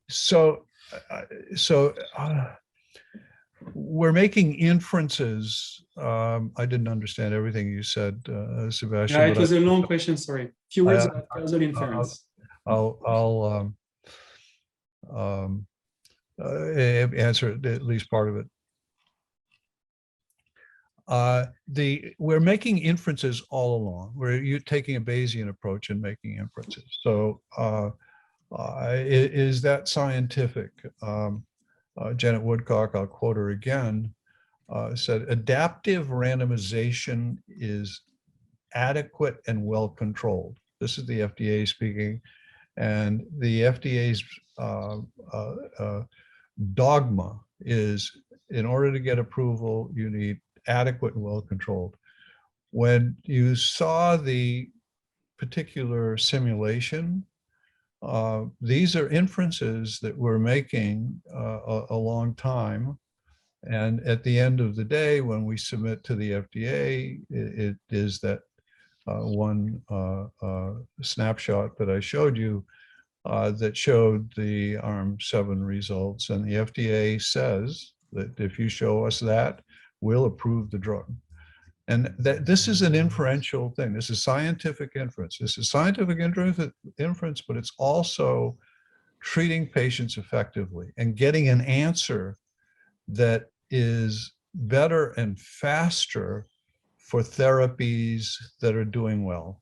So we're making inferences. I didn't understand everything you said, Sébastien. Yeah, it was a long question, sorry. A few words about causal inference. I'll answer at least part of it. We're making inferences all along. You're taking a Bayesian approach and making inferences. So is that scientific? Janet Woodcock, I'll quote her again, said, adaptive randomization is adequate and well controlled. This is the FDA speaking. And the FDA's dogma is, in order to get approval, you need adequate and well controlled. When you saw the particular simulation, These are inferences that we're making a long time. And at the end of the day, when we submit to the FDA, it is that one snapshot that I showed you that showed the ARM7 results. And the FDA says that if you show us that, we'll approve the drug. And that this is an inferential thing. This is scientific inference. This is scientific inference, but it's also treating patients effectively and getting an answer that is better and faster for therapies that are doing well.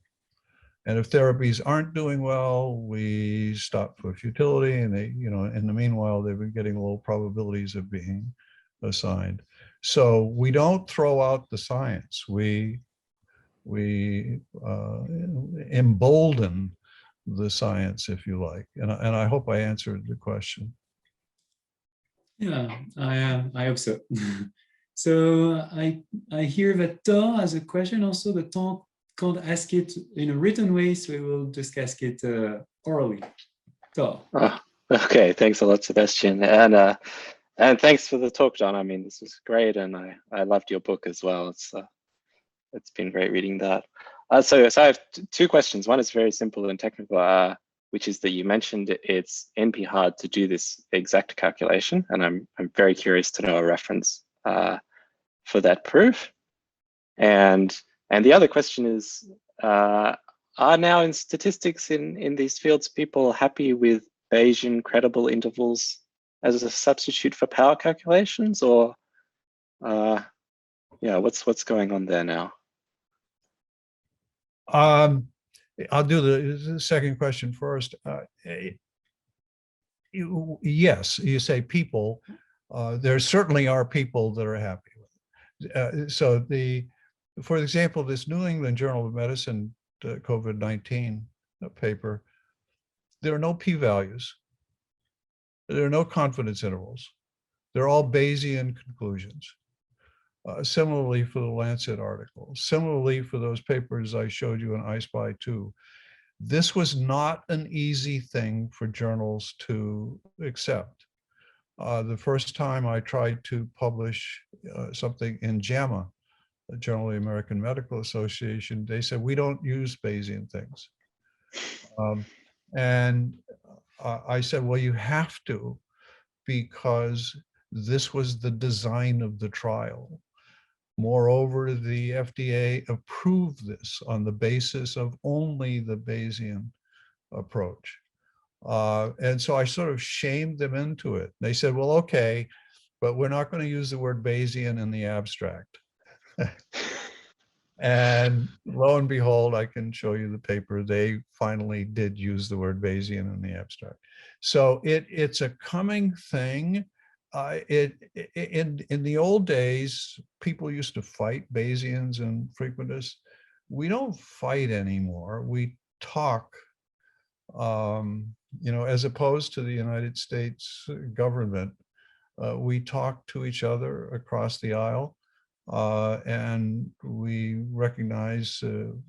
And if therapies aren't doing well, we stop for futility, and they, you know, in the meanwhile, they've been getting low probabilities of being assigned. So we don't throw out the science. We embolden the science, if you like. And I hope I answered the question. Yeah, I hope so. So I hear that Thor has a question also, but Thor can't ask it in a written way, so we will just ask it orally. Thor. Oh, okay, thanks a lot, Sébastien, and thanks for the talk, John. I mean, this was great, and I loved your book as well. It's been great reading that. So I have two questions. One is very simple and technical, which is that you mentioned it's NP hard to do this exact calculation, and I'm very curious to know a reference for that proof. And the other question is, are now in statistics in these fields people happy with Bayesian credible intervals as a substitute for power calculations, or yeah, what's going on there now? I'll do the second question first. Yes, you say people. There certainly are people that are happy with it. So for example, this New England Journal of Medicine COVID-19 paper, there are no p-values. There are no confidence intervals. They're all Bayesian conclusions. Similarly for the Lancet article. Similarly for those papers I showed you in iSpy 2. This was not an easy thing for journals to accept. The first time I tried to publish something in JAMA, the Journal of the American Medical Association, they said, we don't use Bayesian things. And I said, well, you have to, because this was the design of the trial. Moreover, the FDA approved this on the basis of only the Bayesian approach. And so I sort of shamed them into it. They said, well, okay, but we're not going to use the word Bayesian in the abstract. And lo and behold, I can show you the paper. They finally did use the word Bayesian in the abstract. So it's a coming thing. In the old days, people used to fight Bayesians and frequentists. We don't fight anymore. We talk, you know, as opposed to the United States government. We talk to each other across the aisle, and we recognize, you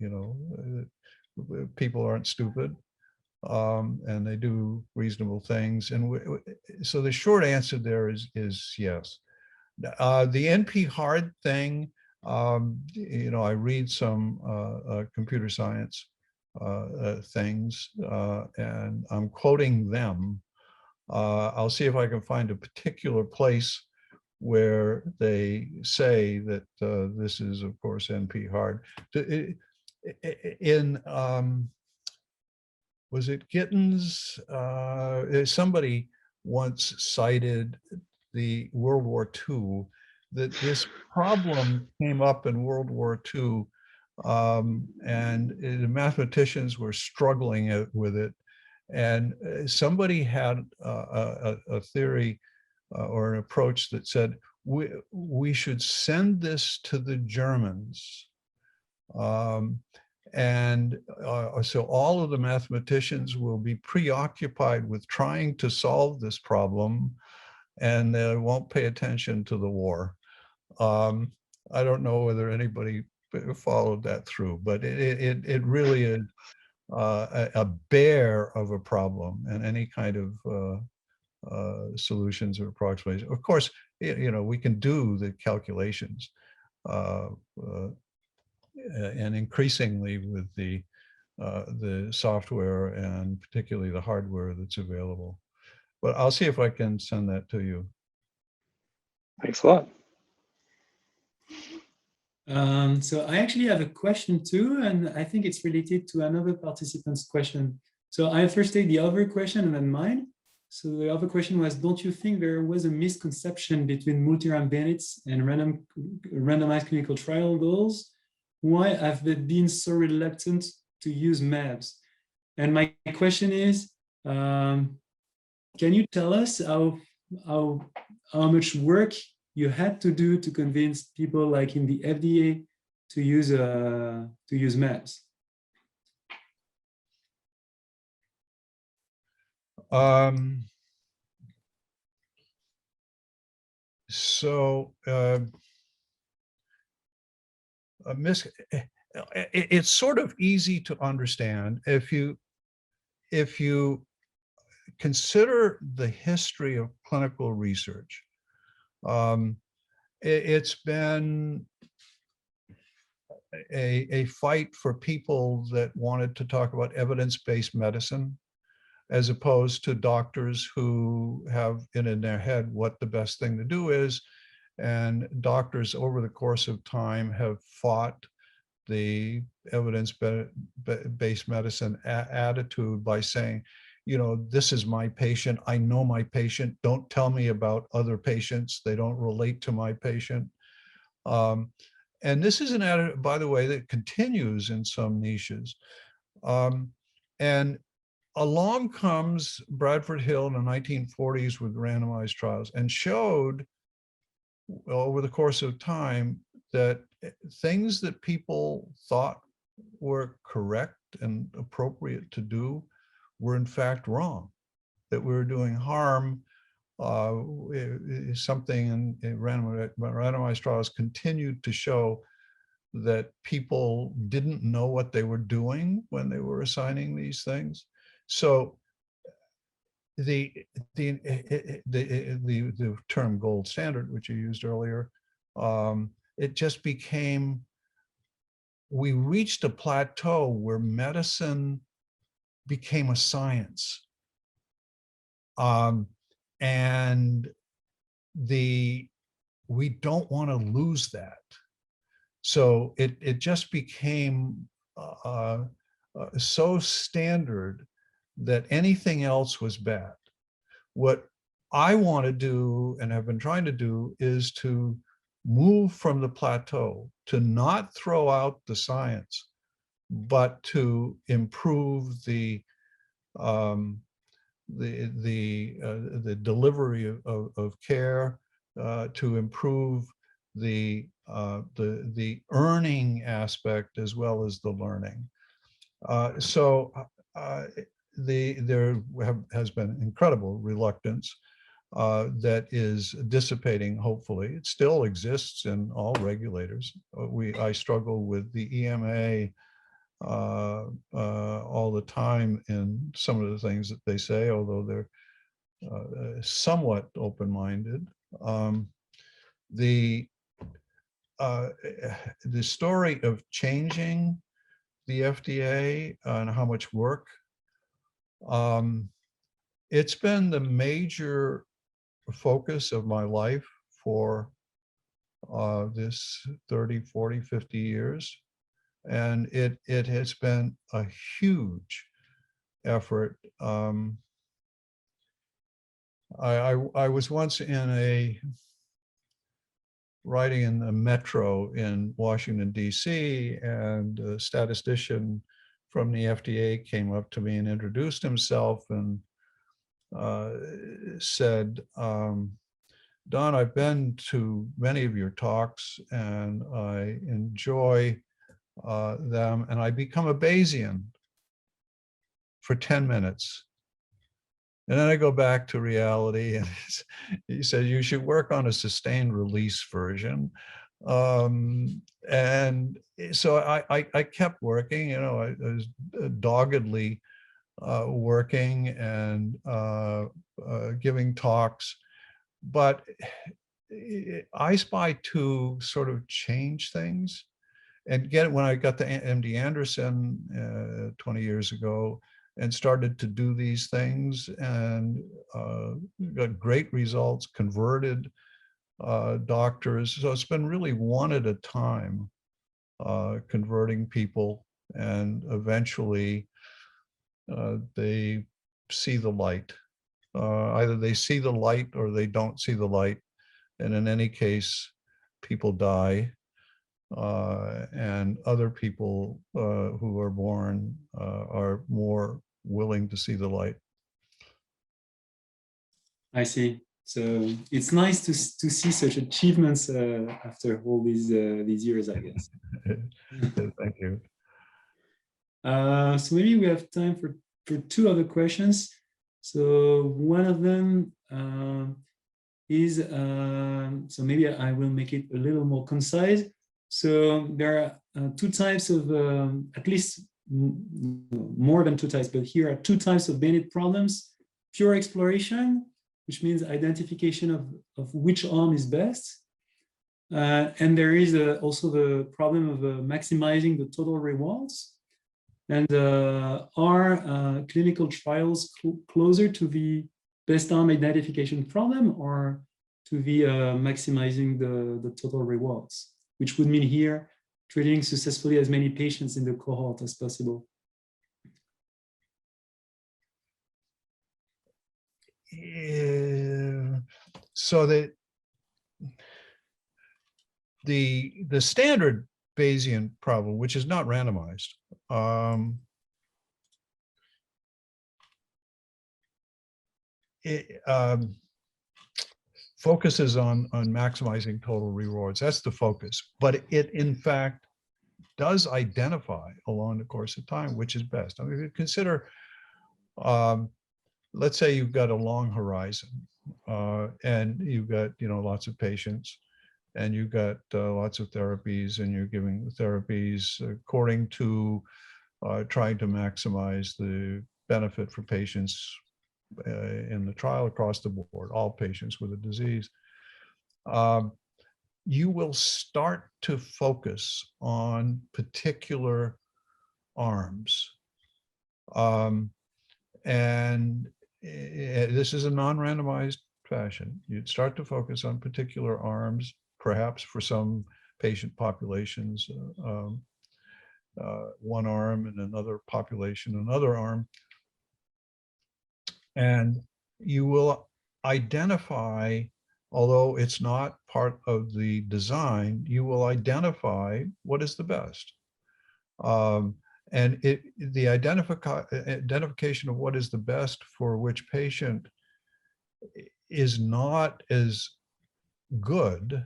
know, people aren't stupid. And they do reasonable things. And so the short answer there is yes. The NP hard thing, you know, I read some computer science things, and I'm quoting them. I'll see if I can find a particular place where they say that this is, of course, NP hard. In was it Gittins? Somebody once cited the World War II, that this problem came up in World War II, and the mathematicians were struggling with it. And somebody had a theory or an approach that said, we should send this to the Germans. And so all of the mathematicians will be preoccupied with trying to solve this problem, and they won't pay attention to the war. I don't know whether anybody followed that through, but it really is a bear of a problem and any kind of solutions or approximations. Of course, we can do the calculations, and increasingly with the software and particularly the hardware that's available. But I'll see if I can send that to you. Thanks a lot. So I actually have a question too, and I think it's related to another participant's question. So I first take the other question and then mine. So the other question was, don't you think there was a misconception between multi-round bandits and randomized clinical trial goals? Why have they been so reluctant to use maps? And my question is, can you tell us how much work you had to do to convince people like in the FDA to use maps? It's sort of easy to understand if you consider the history of clinical research. It's been a fight for people that wanted to talk about evidence-based medicine, as opposed to doctors who have it in their head what the best thing to do is. And doctors over the course of time have fought the evidence-based medicine attitude by saying, this is my patient, I know my patient, don't tell me about other patients, they don't relate to my patient. And this is an attitude, by the way, that continues in some niches. And along comes Bradford Hill in the 1940s with randomized trials and showed over the course of time that things that people thought were correct and appropriate to do were in fact wrong, that we were doing harm. Something in randomized trials continued to show that people didn't know what they were doing when they were assigning these things. So the term gold standard, which you used earlier, it just became, we reached a plateau where medicine became a science. And we don't want to lose that. So it just became so standard that anything else was bad. What I want to do and have been trying to do is to move from the plateau, to not throw out the science, but to improve the delivery of care, to improve the earning aspect as well as the learning. There has been incredible reluctance that is dissipating, hopefully. It still exists in all regulators. I struggle with the EMA all the time in some of the things that they say, although they're somewhat open-minded. The story of changing the FDA and how much work, it's been the major focus of my life for this 30, 40, 50 years. And it has been a huge effort. I was once riding in the metro in Washington, D.C., and a statistician from the FDA came up to me and introduced himself and said, Don, I've been to many of your talks and I enjoy them, and I become a Bayesian for 10 minutes. And then I go back to reality, and he said, you should work on a sustained release version. And so I kept working, you know, I was doggedly working and giving talks, but I Spy 2 sort of changed things. And again, when I got to MD Anderson 20 years ago and started to do these things and got great results, converted doctors. So it's been really one at a time, converting people, and eventually they see the light. Either they see the light or they don't see the light. And in any case, people die. And other people who are born are more willing to see the light. I see. So it's nice to see such achievements after all these years, I guess. Thank you. So maybe we have time for two other questions. So one of them is, so maybe I will make it a little more concise. So there are two types of, at least more than two types, but here are two types of bandit problems: pure exploration, which means identification of which arm is best. And there is also the problem of maximizing the total rewards. And are clinical trials closer to the best arm identification problem or to the maximizing the total rewards, which would mean here treating successfully as many patients in the cohort as possible? So the standard Bayesian problem, which is not randomized, it focuses on maximizing total rewards. That's the focus, but it in fact does identify along the course of time which is best. I mean, if you consider, let's say you've got a long horizon and you've got, you know, lots of patients, and you've got lots of therapies, and you're giving therapies according to trying to maximize the benefit for patients in the trial across the board, all patients with a disease. You will start to focus on particular arms. And this is a non-randomized fashion. You'd start to focus on particular arms, perhaps for some patient populations, one arm, and another population, another arm. And you will identify, although it's not part of the design, you will identify what is the best. And the identification of what is the best for which patient is not as good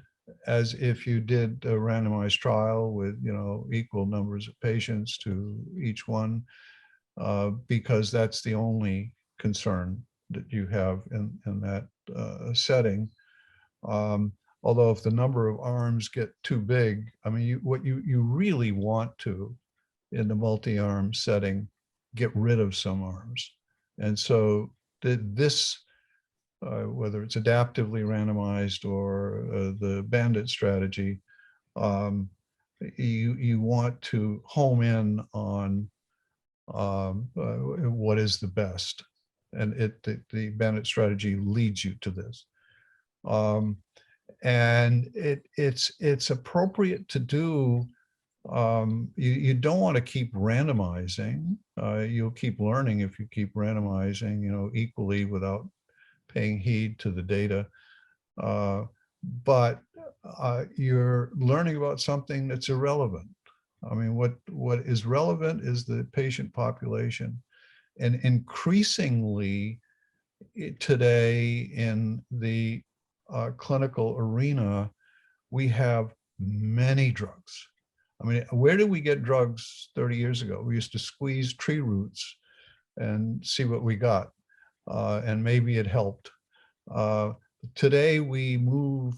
as if you did a randomized trial with, you know, equal numbers of patients to each one, because that's the only concern that you have in that setting. Although if the number of arms get too big, I mean, what you really want to, in the multi-arm setting, get rid of some arms. And so this, whether it's adaptively randomized or the bandit strategy, you want to home in on what is the best. And the bandit strategy leads you to this. And it's appropriate to do. You don't want to keep randomizing. You'll keep learning if you keep randomizing, you know, equally without paying heed to the data. But you're learning about something that's irrelevant. I mean, what is relevant is the patient population. And increasingly today in the clinical arena, we have many drugs. I mean, where did we get drugs 30 years ago? We used to squeeze tree roots and see what we got, and maybe it helped. Today we move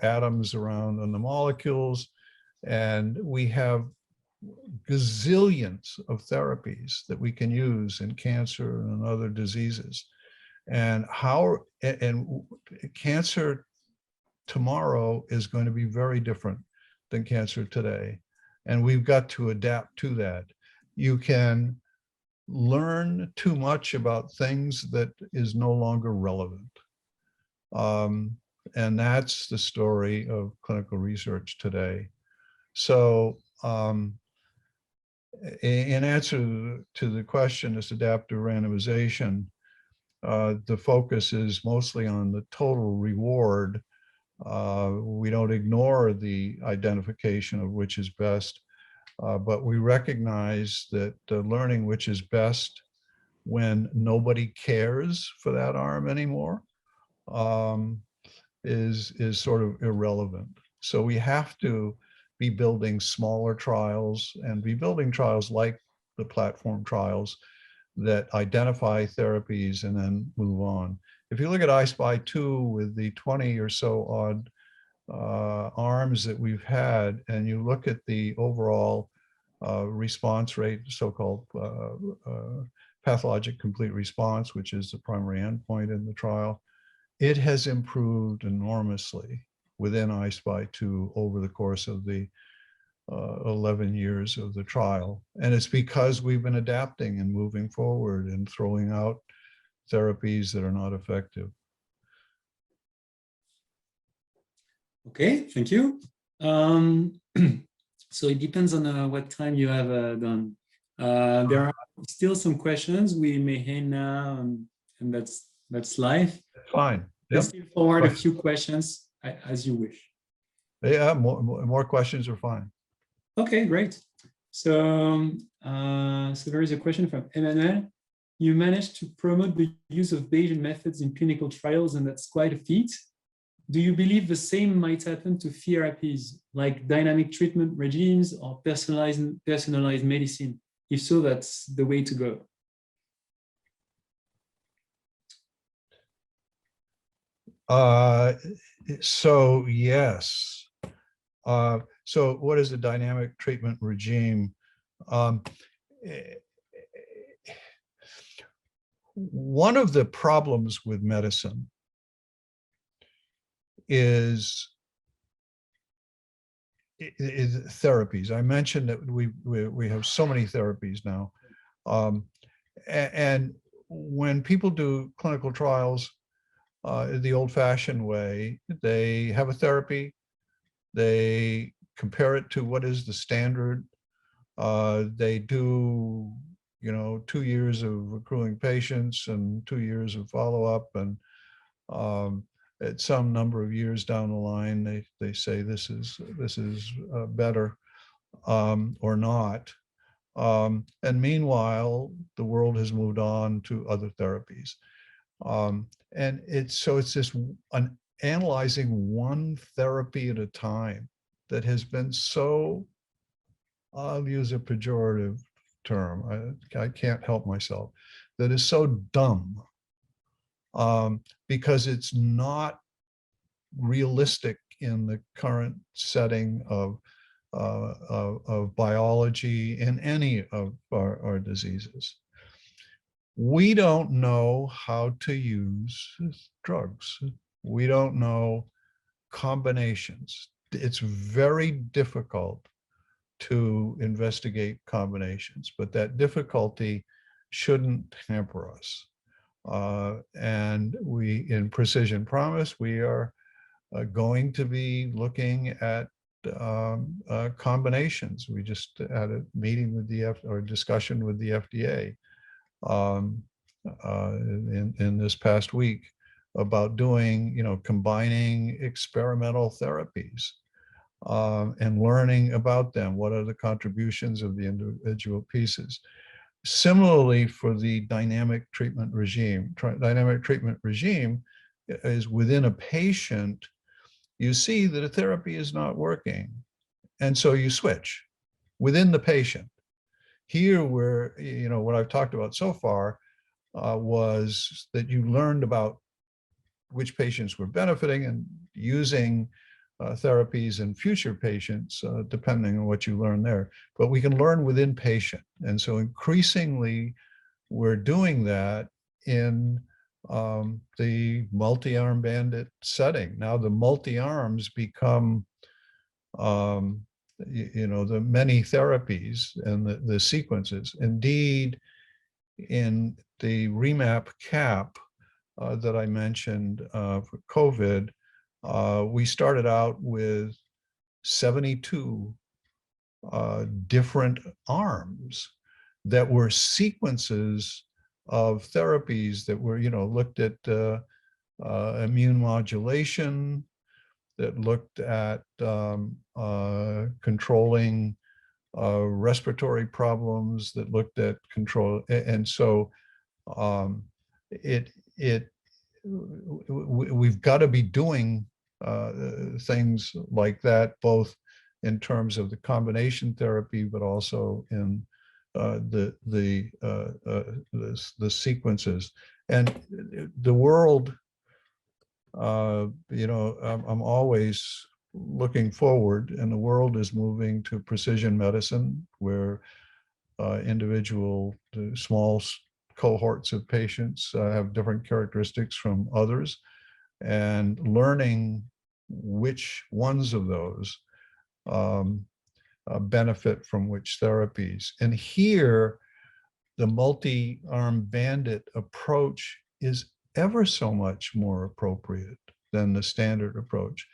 atoms around on the molecules, and we have gazillions of therapies that we can use in cancer and other diseases. And cancer tomorrow is going to be very different than cancer today. And we've got to adapt to that. You can learn too much about things that is no longer relevant. And that's the story of clinical research today. So in answer to the question, is adaptive randomization, the focus is mostly on the total reward. We don't ignore the identification of which is best, but we recognize that learning which is best when nobody cares for that arm anymore is sort of irrelevant. So we have to be building smaller trials and be building trials like the platform trials that identify therapies and then move on. If you look at I-SPY 2 with the 20 or so odd arms that we've had, and you look at the overall response rate, so-called pathologic complete response, which is the primary endpoint in the trial, it has improved enormously within I-SPY 2 over the course of the 11 years of the trial. And it's because we've been adapting and moving forward and throwing out therapies that are not effective. Okay, thank you. So it depends on what time you have done. There are still some questions. We may end now, and that's life. Fine. Let's still forward a few questions as you wish. Yeah, more questions are fine. Okay, great. So, so there is a question from Emmanuel. You managed to promote the use of Bayesian methods in clinical trials, and that's quite a feat. Do you believe the same might happen to therapies like dynamic treatment regimes or personalized medicine? If so, that's the way to go. So yes. So what is a dynamic treatment regime? One of the problems with medicine is therapies. I mentioned that we have so many therapies now. And when people do clinical trials the old-fashioned way, they have a therapy, they compare it to what is the standard. They do, 2 years of accruing patients and 2 years of follow-up, and at some number of years down the line, they say this is better or not. And meanwhile, the world has moved on to other therapies. And it's this analyzing one therapy at a time that has been so, I'll use a pejorative term, I can't help myself, that is so dumb, because it's not realistic in the current setting of biology in any of our diseases. We don't know how to use drugs. We don't know combinations. It's very difficult to investigate combinations, but that difficulty shouldn't hamper us. And we, in Precision Promise, we are going to be looking at combinations. We just had a meeting with or discussion with the FDA in this past week about doing, combining experimental therapies and learning about them. What are the contributions of the individual pieces? Similarly, for the dynamic treatment regime, dynamic treatment regime is within a patient, you see that a therapy is not working, and so you switch within the patient. Here, where, what I've talked about so far was that you learned about which patients were benefiting and using therapies in future patients, depending on what you learn there. But we can learn within patient. And so increasingly, we're doing that in the multi-arm bandit setting. Now the multi-arms become, the many therapies and the sequences. Indeed, in the remap cap that I mentioned for COVID, we started out with 72 different arms that were sequences of therapies that were, looked at immune modulation, that looked at controlling respiratory problems, that looked at control. And so we've got to be doing things like that, both in terms of the combination therapy, but also in the sequences. And the world, I'm always looking forward, and the world is moving to precision medicine, where individual small cohorts of patients have different characteristics from others, and learning which ones of those benefit from which therapies. And here, the multi-arm bandit approach is ever so much more appropriate than the standard approach,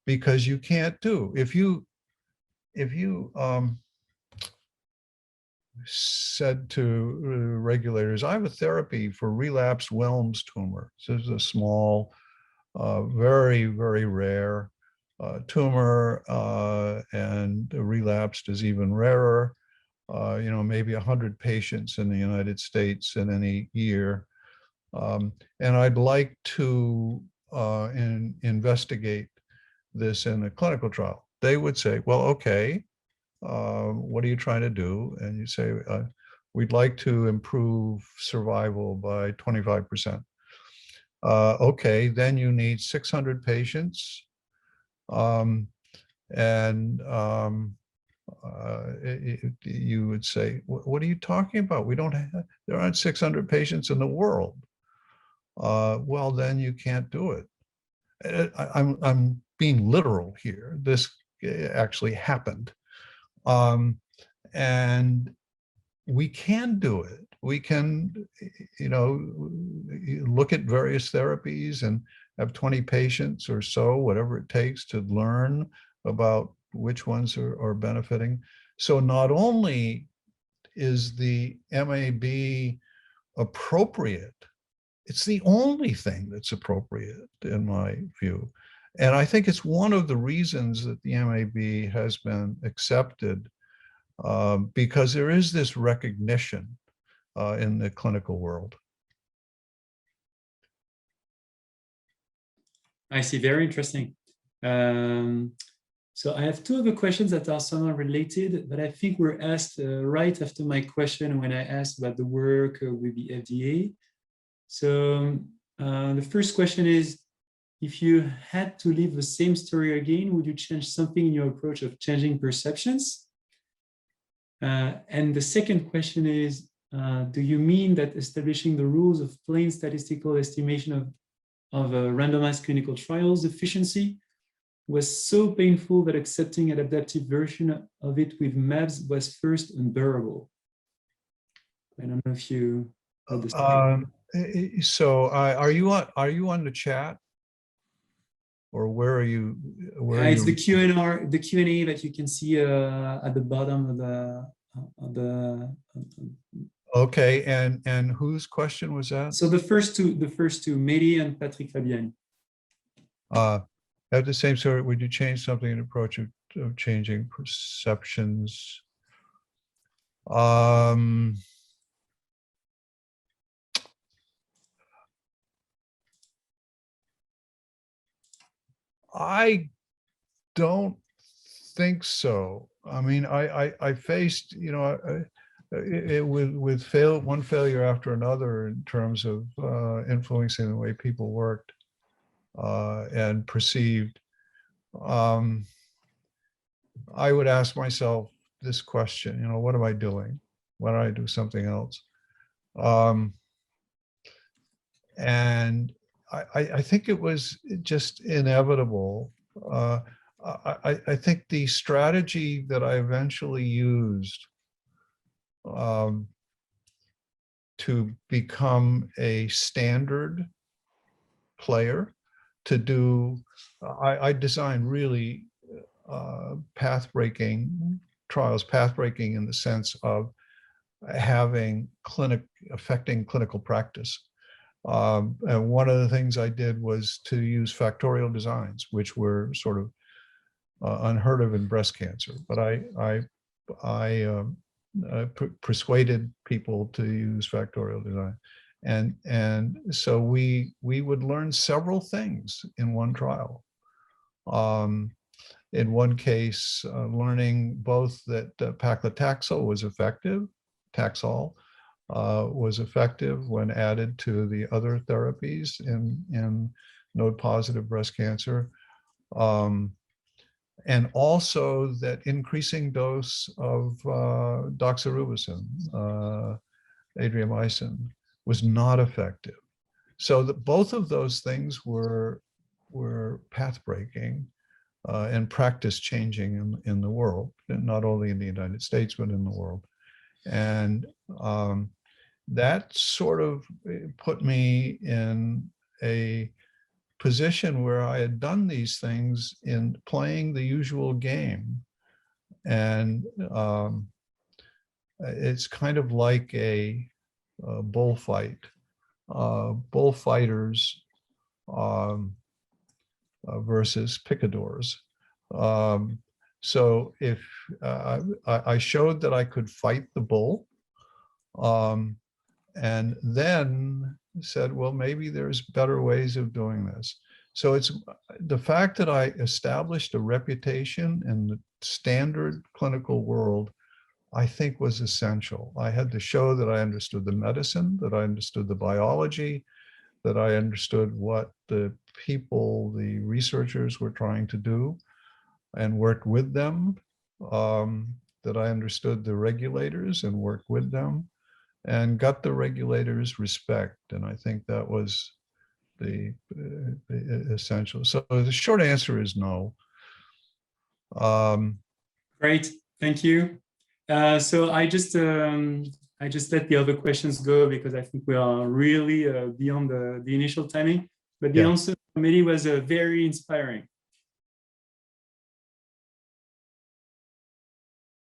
because you can't do, if you said to regulators, I have a therapy for relapsed Wilms tumor. This is a small, very, very rare tumor, and relapsed is even rarer. Maybe 100 patients in the United States in any year. And I'd like to investigate this in a clinical trial. They would say, well, okay, what are you trying to do? And you say, we'd like to improve survival by 25%. Okay, then you need 600 patients. You would say, what are you talking about? There aren't 600 patients in the world. Well, then you can't do it. I'm being literal here. This actually happened. And we can do it. We can, look at various therapies and have 20 patients or so, whatever it takes, to learn about which ones are benefiting. So not only is the MAB appropriate, it's the only thing that's appropriate in my view. And I think it's one of the reasons that the MAB has been accepted, because there is this recognition in the clinical world. I see, very interesting. So I have two other questions that are somewhat related, but I think were asked right after my question when I asked about the work with the FDA. So the first question is, if you had to live the same story again, would you change something in your approach of changing perceptions? And the second question is, do you mean that establishing the rules of plain statistical estimation of randomized clinical trials efficiency was so painful that accepting an adaptive version of it with MABs was first unbearable? I don't know if you understand. So are you on the chat, or where are you? It's the Q&A that you can see at the bottom of the. Okay, and whose question was that? So the first two, Mary and Patrick Fabiani. Have the same sort. Would you change something in the approach of changing perceptions? I don't think so. I mean, I faced, with one failure after another in terms of influencing the way people worked. and perceived, I would ask myself this question, what am I doing? Why don't I do something else? And I think it was just inevitable. I think the strategy that I eventually used to become a standard player, to do, I designed really path-breaking trials, path-breaking in the sense of having affecting clinical practice. And one of the things I did was to use factorial designs, which were sort of unheard of in breast cancer. But I persuaded people to use factorial design. And so we would learn several things in one trial. In one case, learning both that paclitaxel was effective, Taxol was effective when added to the other therapies in node-positive breast cancer. And also that increasing dose of doxorubicin, adriamycin, was not effective. So that both of those things were path-breaking and practice-changing in the world, and not only in the United States, but in the world. And that sort of put me in a position where I had done these things in playing the usual game. And it's kind of like a bullfight. Bullfighters versus picadors. So if I showed that I could fight the bull, and then said, well, maybe there's better ways of doing this. So it's the fact that I established a reputation in the standard clinical world, I think was essential. I had to show that I understood the medicine, that I understood the biology, that I understood what the people, the researchers were trying to do and worked with them, that I understood the regulators and worked with them and got the regulators' respect. And I think that was the essential. So the short answer is no. Great, thank you. So I just let the other questions go because I think we are really beyond the initial timing. But the answer committee was very inspiring.